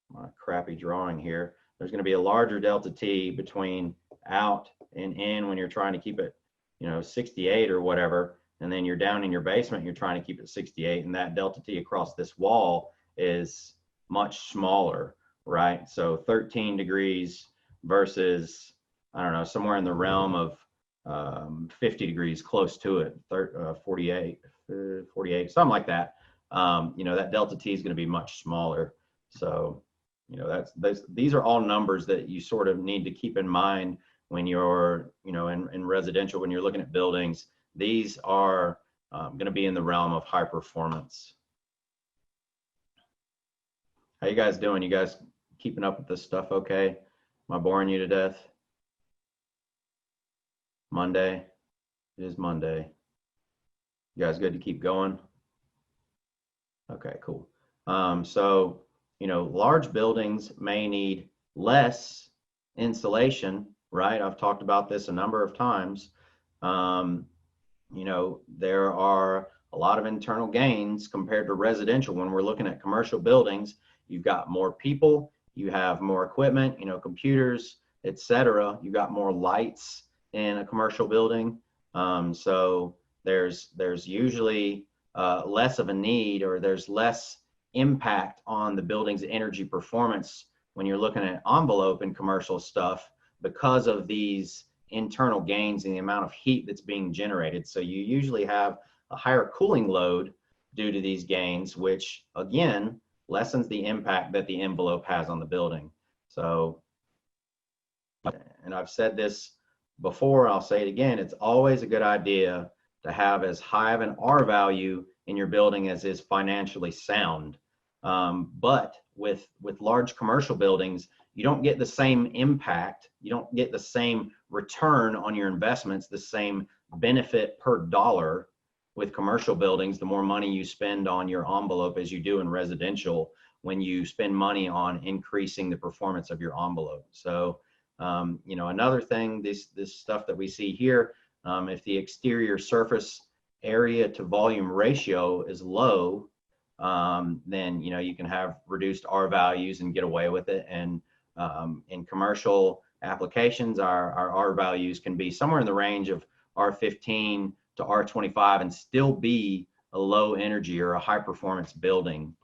My crappy drawing here. There's going to be a larger delta T between out and in when you're trying to keep it, you know, 68 or whatever, and then you're down in your basement, you're trying to keep it 68, and that delta T across this wall is much smaller, right? So 13 degrees versus, I don't know, somewhere in the realm of 50 degrees, close to it, 48, something like that. You know, that delta T is going to be much smaller. So, you know, these are all numbers that you sort of need to keep in mind when you're, you know, in residential, when you're looking at buildings. These are going to be in the realm of high performance. How you guys doing? You guys keeping up with this stuff okay? Am I boring you to death? Monday? It is Monday. You guys good to keep going? Okay, cool. So, you know, large buildings may need less insulation, right? I've talked about this a number of times. You know, there are a lot of internal gains compared to residential. When we're looking at commercial buildings, you've got more people, you have more equipment, you know, computers, etc. You've got more lights in a commercial building. So there's usually less of a need, or there's less impact on the building's energy performance when you're looking at envelope and commercial stuff, because of these internal gains in the amount of heat that's being generated. So you usually have a higher cooling load due to these gains, which again lessens the impact that the envelope has on the building. So, and I've said this before, I'll say it again, it's always a good idea to have as high of an R value in your building as is financially sound. But with large commercial buildings, you don't get the same impact, you don't get the same return on your investments, the same benefit per dollar with commercial buildings, the more money you spend on your envelope as you do in residential when you spend money on increasing the performance of your envelope. So, you know, another thing, this stuff that we see here, if the exterior surface area to volume ratio is low, then, you know, you can have reduced R values and get away with it. And in commercial applications, our R values can be somewhere in the range of R15 to R25 and still be a low energy or a high performance building.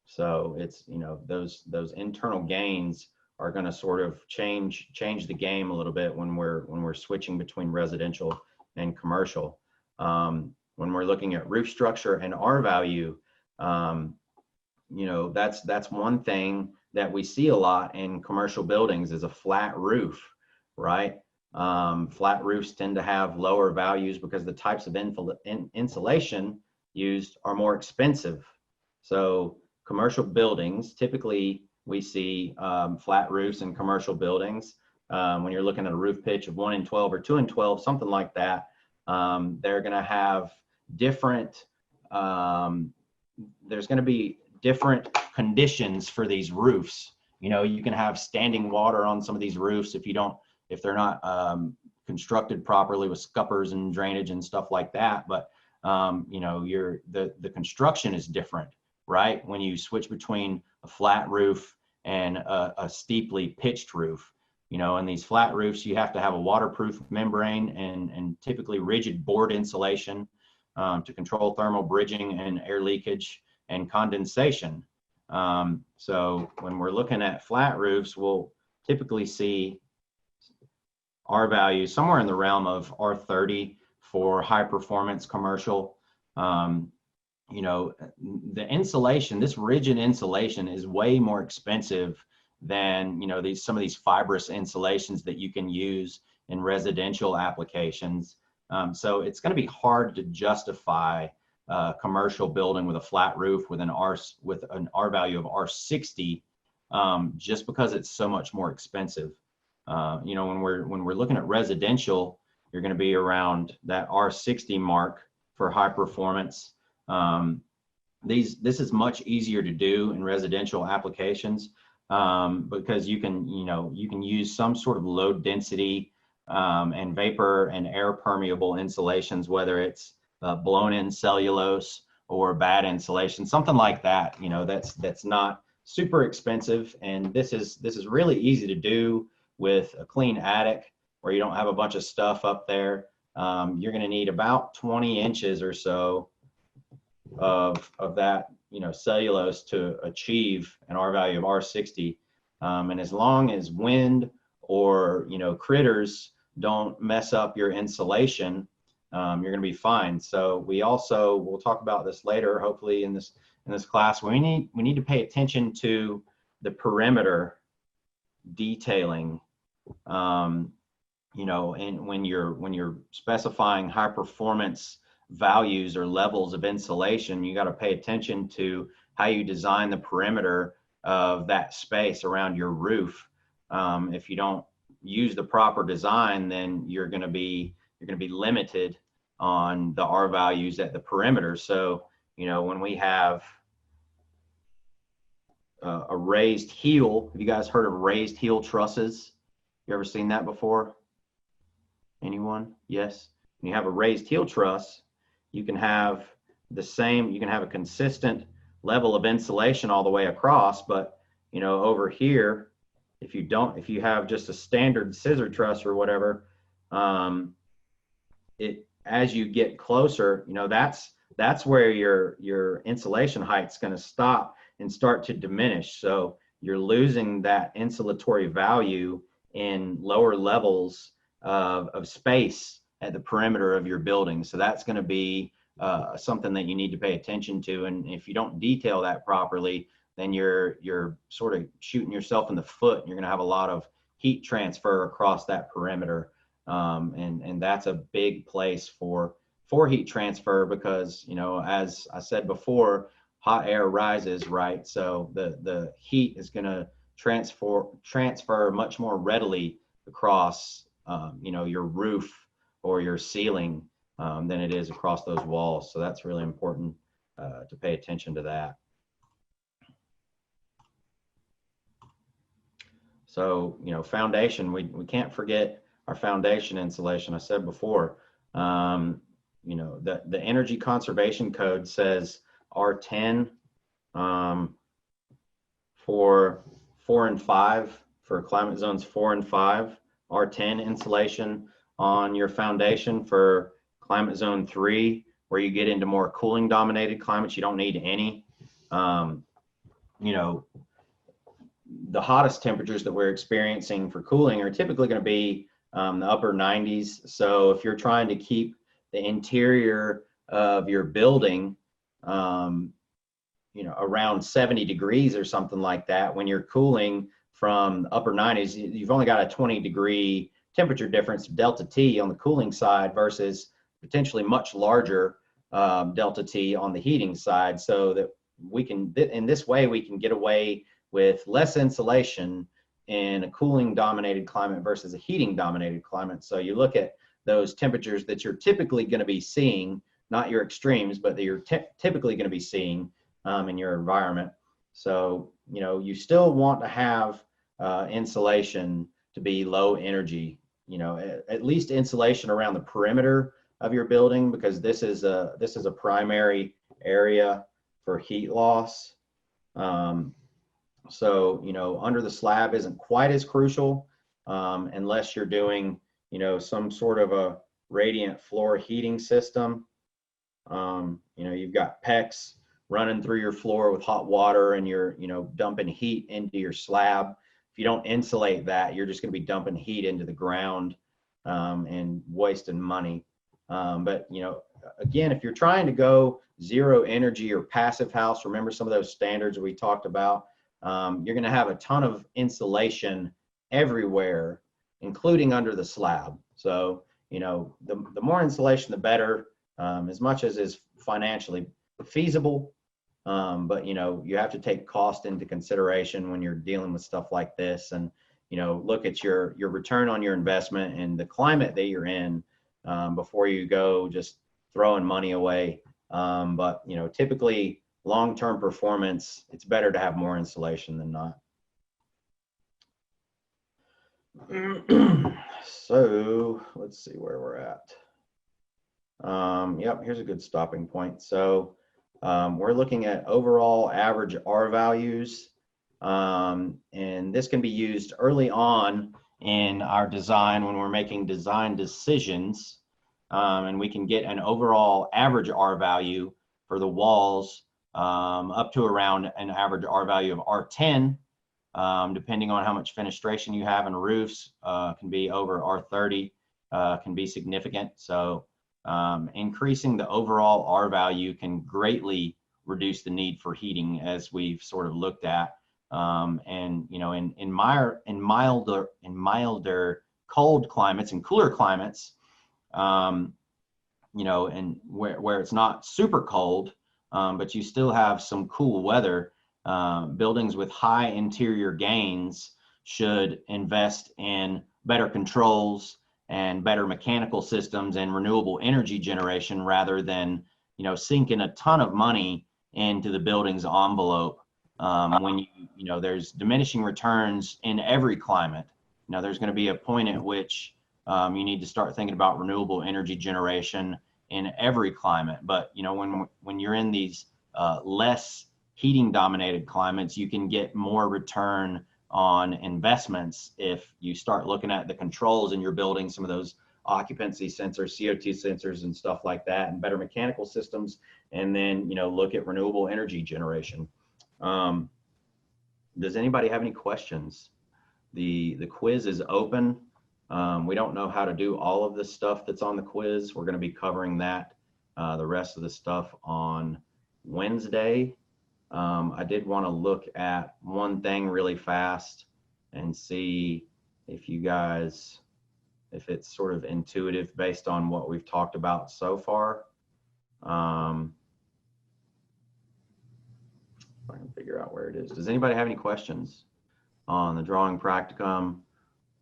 So it's, you know, those internal gains are going to sort of change the game a little bit when we're switching between residential and commercial. When we're looking at roof structure and R value, you know, that's one thing that we see a lot in commercial buildings is a flat roof, right? Flat roofs tend to have lower values because the types of insulation used are more expensive. So commercial buildings, typically we see flat roofs in commercial buildings. When you're looking at a roof pitch of 1 in 12 or 2 in 12, something like that, they're going to have different, there's going to be different conditions for these roofs. You know, you can have standing water on some of these roofs if they're not constructed properly with scuppers and drainage and stuff like that. But you know, the construction is different, right? When you switch between a flat roof and a steeply pitched roof, you know, and these flat roofs, you have to have a waterproof membrane and typically rigid board insulation to control thermal bridging and air leakage and condensation. So when we're looking at flat roofs, we'll typically see R value somewhere in the realm of R30 for high performance commercial. You know, the insulation, this rigid insulation is way more expensive than, you know, some of these fibrous insulations that you can use in residential applications. So it's going to be hard to justify a commercial building with a flat roof with an R value of R60 just because it's so much more expensive. You know, when we're looking at residential, you're going to be around that R60 mark for high performance. This is much easier to do in residential applications because you can use some sort of low density and vapor and air permeable insulations, whether it's blown in cellulose or bad insulation, something like that. You know, that's not super expensive, and this is really easy to do with a clean attic where you don't have a bunch of stuff up there. You're going to need about 20 inches or so of that, you know, cellulose to achieve an R value of R60. And as long as wind or, you know, critters don't mess up your insulation, you're going to be fine. So we'll talk about this later, hopefully in this class. We need to pay attention to the perimeter detailing. You know, and when you're specifying high performance values or levels of insulation, you got to pay attention to how you design the perimeter of that space around your roof. If you don't use the proper design, then you're going to be limited on the R values at the perimeter. So, you know, when we have a raised heel, have you guys heard of raised heel trusses? You ever seen that before? Anyone? Yes. When you have a raised heel truss, you can have a consistent level of insulation all the way across, but, you know, over here, if you have just a standard scissor truss or whatever, as you get closer, you know, that's where your insulation height's going to stop and start to diminish. So you're losing that insulatory value in lower levels of space at the perimeter of your building. So that's going to be something that you need to pay attention to. And if you don't detail that properly, then you're sort of shooting yourself in the foot. You're going to have a lot of heat transfer across that perimeter, and that's a big place for heat transfer because, you know, as I said before, hot air rises, right? So the heat is going to transfer much more readily across, you know, your roof or your ceiling than it is across those walls. So that's really important to pay attention to that. So, you know, foundation, we can't forget our foundation insulation. I said before, you know, the energy conservation code says R10 for 4 and 5, for climate zones 4 and 5, R10 insulation on your foundation. For climate zone 3, where you get into more cooling dominated climates, you don't need any. You know, the hottest temperatures that we're experiencing for cooling are typically going to be the upper 90s. So if you're trying to keep the interior of your building, you know, around 70 degrees or something like that, when you're cooling from the upper 90s, you've only got a 20-degree temperature difference, delta T, on the cooling side versus potentially much larger delta T on the heating side. So that we can, in this way, we can get away with less insulation in a cooling dominated climate versus a heating dominated climate. So you look at those temperatures that you're typically going to be seeing, not your extremes, but that you're typically going to be seeing in your environment. So, you know, you still want to have insulation to be low energy, you know, at least insulation around the perimeter of your building, because this is a primary area for heat loss. So, you know, under the slab isn't quite as crucial unless you're doing, you know, some sort of a radiant floor heating system. You know, you've got PEX running through your floor with hot water and you're, you know, dumping heat into your slab. If you don't insulate that, you're just going to be dumping heat into the ground and wasting money. But, you know, again, if you're trying to go zero energy or passive house, remember some of those standards we talked about. You're going to have a ton of insulation everywhere, including under the slab. So, you know, the more insulation, the better, as much as is financially feasible. But, you know, you have to take cost into consideration when you're dealing with stuff like this, and, you know, look at your return on your investment and the climate that you're in before you go just throwing money away. But, you know, typically long-term performance, it's better to have more insulation than not. So let's see where we're at. Yep, here's a good stopping point. So we're looking at overall average R values, and this can be used early on in our design when we're making design decisions, and we can get an overall average R value for the walls up to around an average R value of R10, depending on how much fenestration you have, and roofs can be over R30, can be significant. So increasing the overall R value can greatly reduce the need for heating, as we've sort of looked at. And, you know, in milder cold climates and cooler climates, you know, and where it's not super cold, but you still have some cool weather, buildings with high interior gains should invest in better controls and better mechanical systems and renewable energy generation, rather than, you know, sinking a ton of money into the building's envelope. When you know, there's diminishing returns in every climate. You know, there's going to be a point at which you need to start thinking about renewable energy generation in every climate. But, you know, when you're in these less heating dominated climates, you can get more return on investments if you start looking at the controls in your building, some of those occupancy sensors, CO2 sensors and stuff like that, and better mechanical systems, and then, you know, look at renewable energy generation. Does anybody have any questions? The quiz is open. We don't know how to do all of this stuff that's on the quiz. We're going to be covering that, the rest of the stuff on Wednesday. I did want to look at one thing really fast and see if you guys, if it's sort of intuitive based on what we've talked about so far. If I can figure out where it is. Does anybody have any questions on the drawing practicum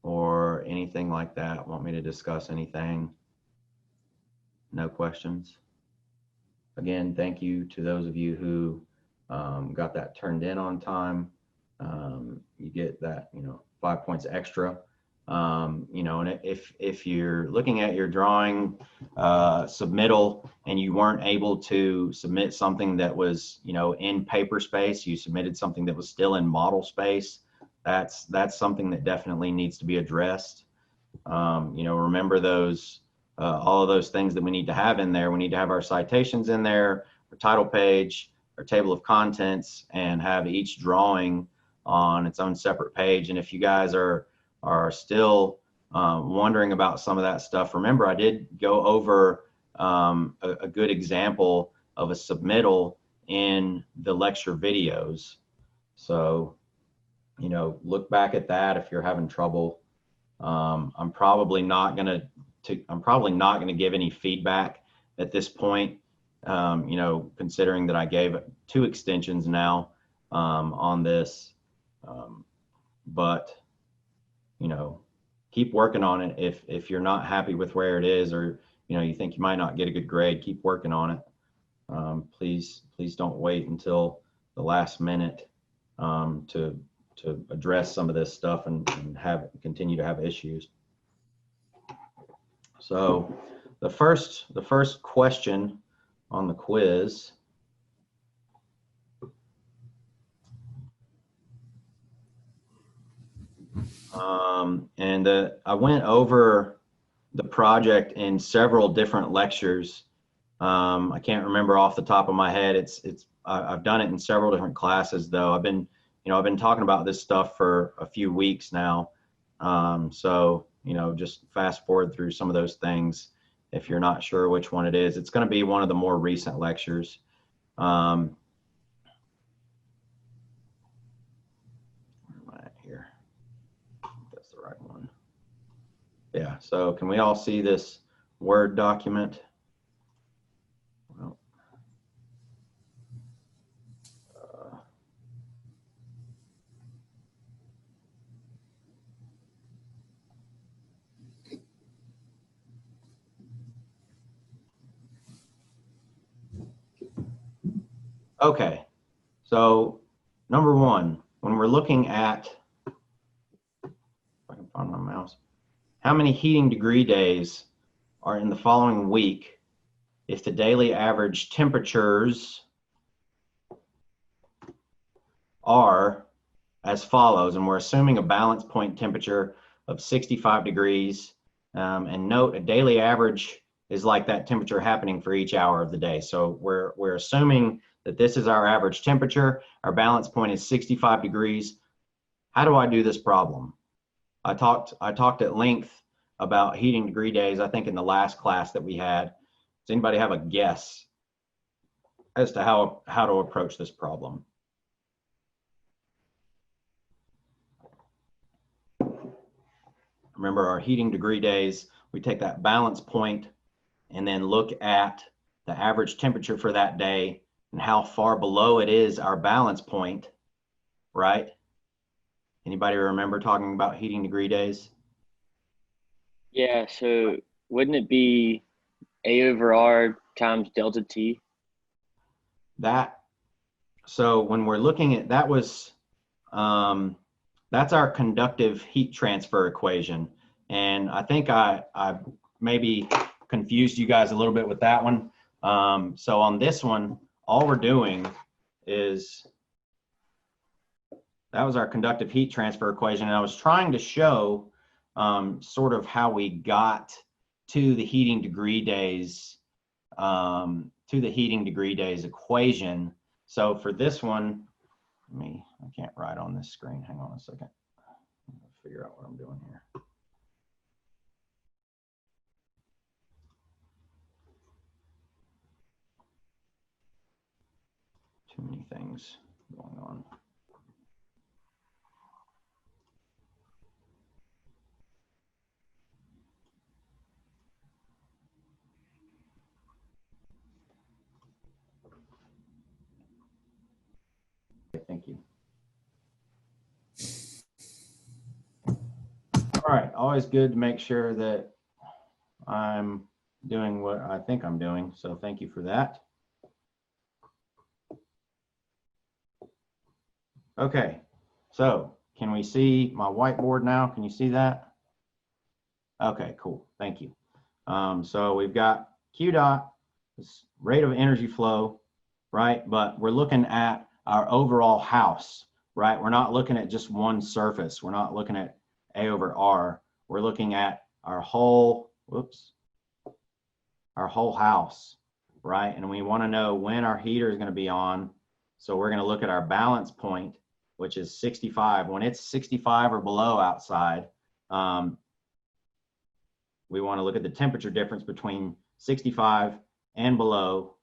or anything like that? Want me to discuss anything? No questions? Again, thank you to those of you who got that turned in on time. You get that, 5 points extra. And if you're looking at your drawing submittal and you weren't able to submit something that was, in paper space, you submitted something that was still in model space, that's something that definitely needs to be addressed. Remember those, all of those things that we need to have in there. We need to have our citations in there, our title page, our table of contents, and have each drawing on its own separate page. And if you guys are still wondering about some of that stuff, remember I did go over a good example of a submittal in the lecture videos. So, look back at that if you're having trouble. I'm probably not gonna give any feedback at this point. Considering that I gave 2 extensions now on this, but keep working on it. If you're not happy with where it is, or you think you might not get a good grade, keep working on it. Please don't wait until the last minute to address some of this stuff and continue to have issues. So the first question on the quiz I went over the project in several different lectures. I can't remember off the top of my head. I've done it in several different classes though. I've been talking about this stuff for a few weeks now. So, just fast forward through some of those things. If you're not sure which one it is, it's going to be one of the more recent lectures. Where am I at here? That's the right one. Yeah, so can we all see this Word document? Well, okay, so number one, when we're looking at, if I can find my mouse, how many heating degree days are in the following week if the daily average temperatures are as follows, and we're assuming a balance point temperature of 65 degrees, and note a daily average is like that temperature happening for each hour of the day. So we're assuming that this is our average temperature, our balance point is 65 degrees. How do I do this problem? I talked at length about heating degree days, I think in the last class that we had. Does anybody have a guess as to how to approach this problem? Remember our heating degree days, we take that balance point and then look at the average temperature for that day and how far below it is our balance point, right? Anybody remember talking about heating degree days? Yeah, so wouldn't it be A over R times delta T? So when we're looking at, that's our conductive heat transfer equation. And I think I maybe confused you guys a little bit with that one. So on this one, all we're doing is, that was our conductive heat transfer equation. And I was trying to show sort of how we got to the heating degree days, equation. So for this one, I can't write on this screen. Hang on a second. Figure out what I'm doing here. Too many things going on. Okay, thank you. All right, always good to make sure that I'm doing what I think I'm doing, so thank you for that. Okay, so can we see my whiteboard now? Can you see that? Okay, cool, thank you. So we've got Q dot, this rate of energy flow, right? But we're looking at our overall house, right? We're not looking at just one surface. We're not looking at A over R. We're looking at our whole, our whole house, right? And we want to know when our heater is going to be on. So we're going to look at our balance point, which is 65. When it's 65 or below outside, we want to look at the temperature difference between 65 and below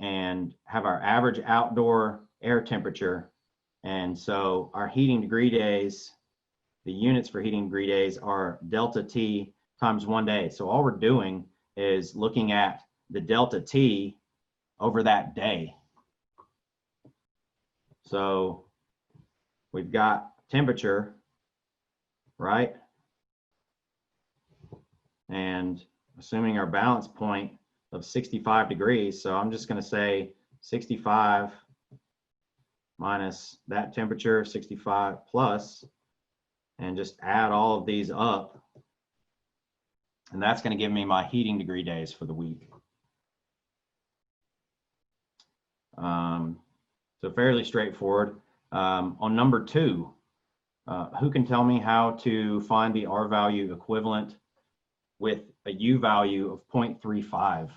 and have our average outdoor air temperature. And so our heating degree days, the units for heating degree days are delta T times 1 day. So all we're doing is looking at the delta T over that day. So we've got temperature, right? And assuming our balance point of 65 degrees, so I'm just going to say 65 minus that temperature, 65 plus, and just add all of these up. And that's going to give me my heating degree days for the week. So fairly straightforward. On number 2, who can tell me how to find the R value equivalent with a U value of 0.35?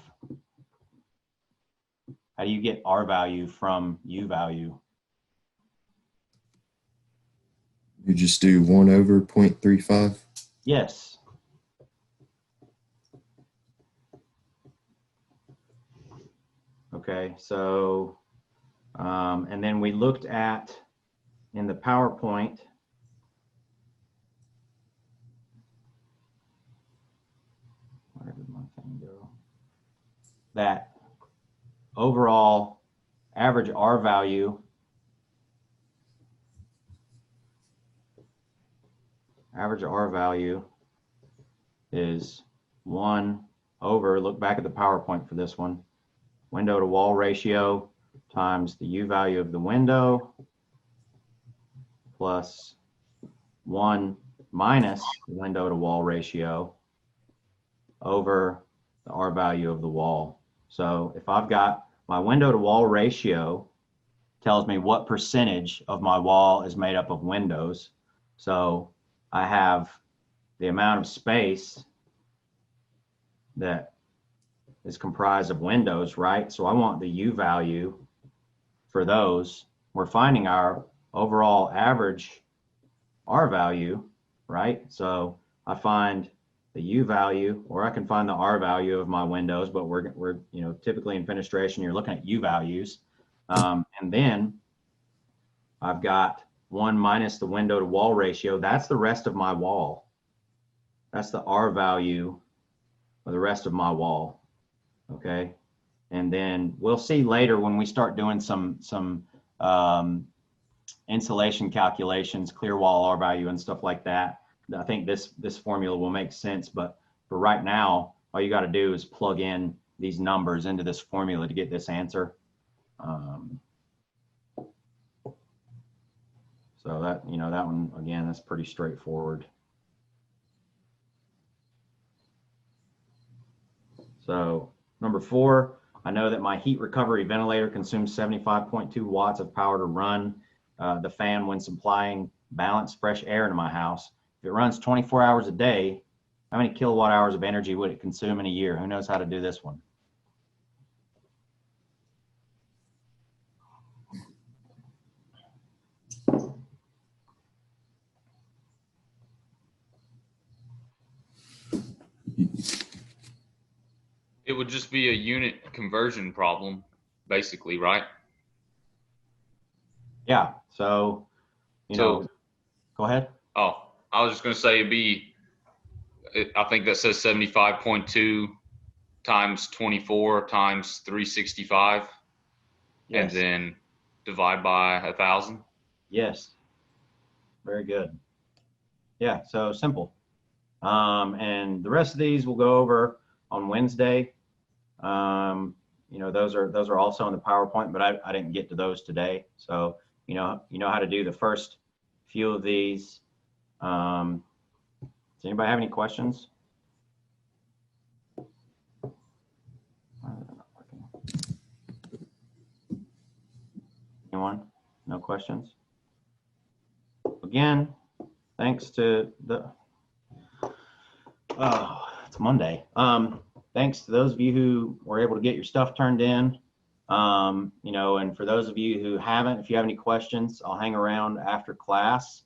How do you get R value from U value? You just do 1 over 0.35? Yes. Okay, so, and then we looked at, in the PowerPoint, where did my thing go? That overall average R value is 1 over, look back at the PowerPoint for this one, window to wall ratio times the U value of the window plus 1 minus the window to wall ratio over the R value of the wall. So if I've got my window to wall ratio tells me what percentage of my wall is made up of windows. So I have the amount of space that is comprised of windows, right? So I want the U value for those. We're finding our overall average R value, right? So I find the U value, or I can find the R value of my windows, but we're you know, typically in fenestration, you're looking at U values. And then I've got 1 minus the window to wall ratio. That's the rest of my wall. That's the R value of the rest of my wall. Okay. And then we'll see later when we start doing some insulation calculations, clear wall R value and stuff like that. I think this formula will make sense, but for right now, all you got to do is plug in these numbers into this formula to get this answer. So that, you know, that one, again, that's pretty straightforward. So number 4, I know that my heat recovery ventilator consumes 75.2 watts of power to run the fan when supplying balanced fresh air into my house. If it runs 24 hours a day, how many kilowatt hours of energy would it consume in a year? Who knows how to do this one? It would just be a unit conversion problem, basically, right? Yeah, so, you So- know, go ahead. Oh, I was just gonna say I think that says 75.2 times 24 times 365, and Yes, then divide by 1,000. yes, very good. Yeah, so simple. And the rest of these we'll go over on Wednesday. You know, those are also in the PowerPoint, but I didn't get to those today. So, you know how to do the first few of these. Does anybody have any questions? Anyone? No questions? Again, thanks to the, oh, it's Monday. Thanks to those of you who were able to get your stuff turned in. You know, and for those of you who haven't, if you have any questions, I'll hang around after class.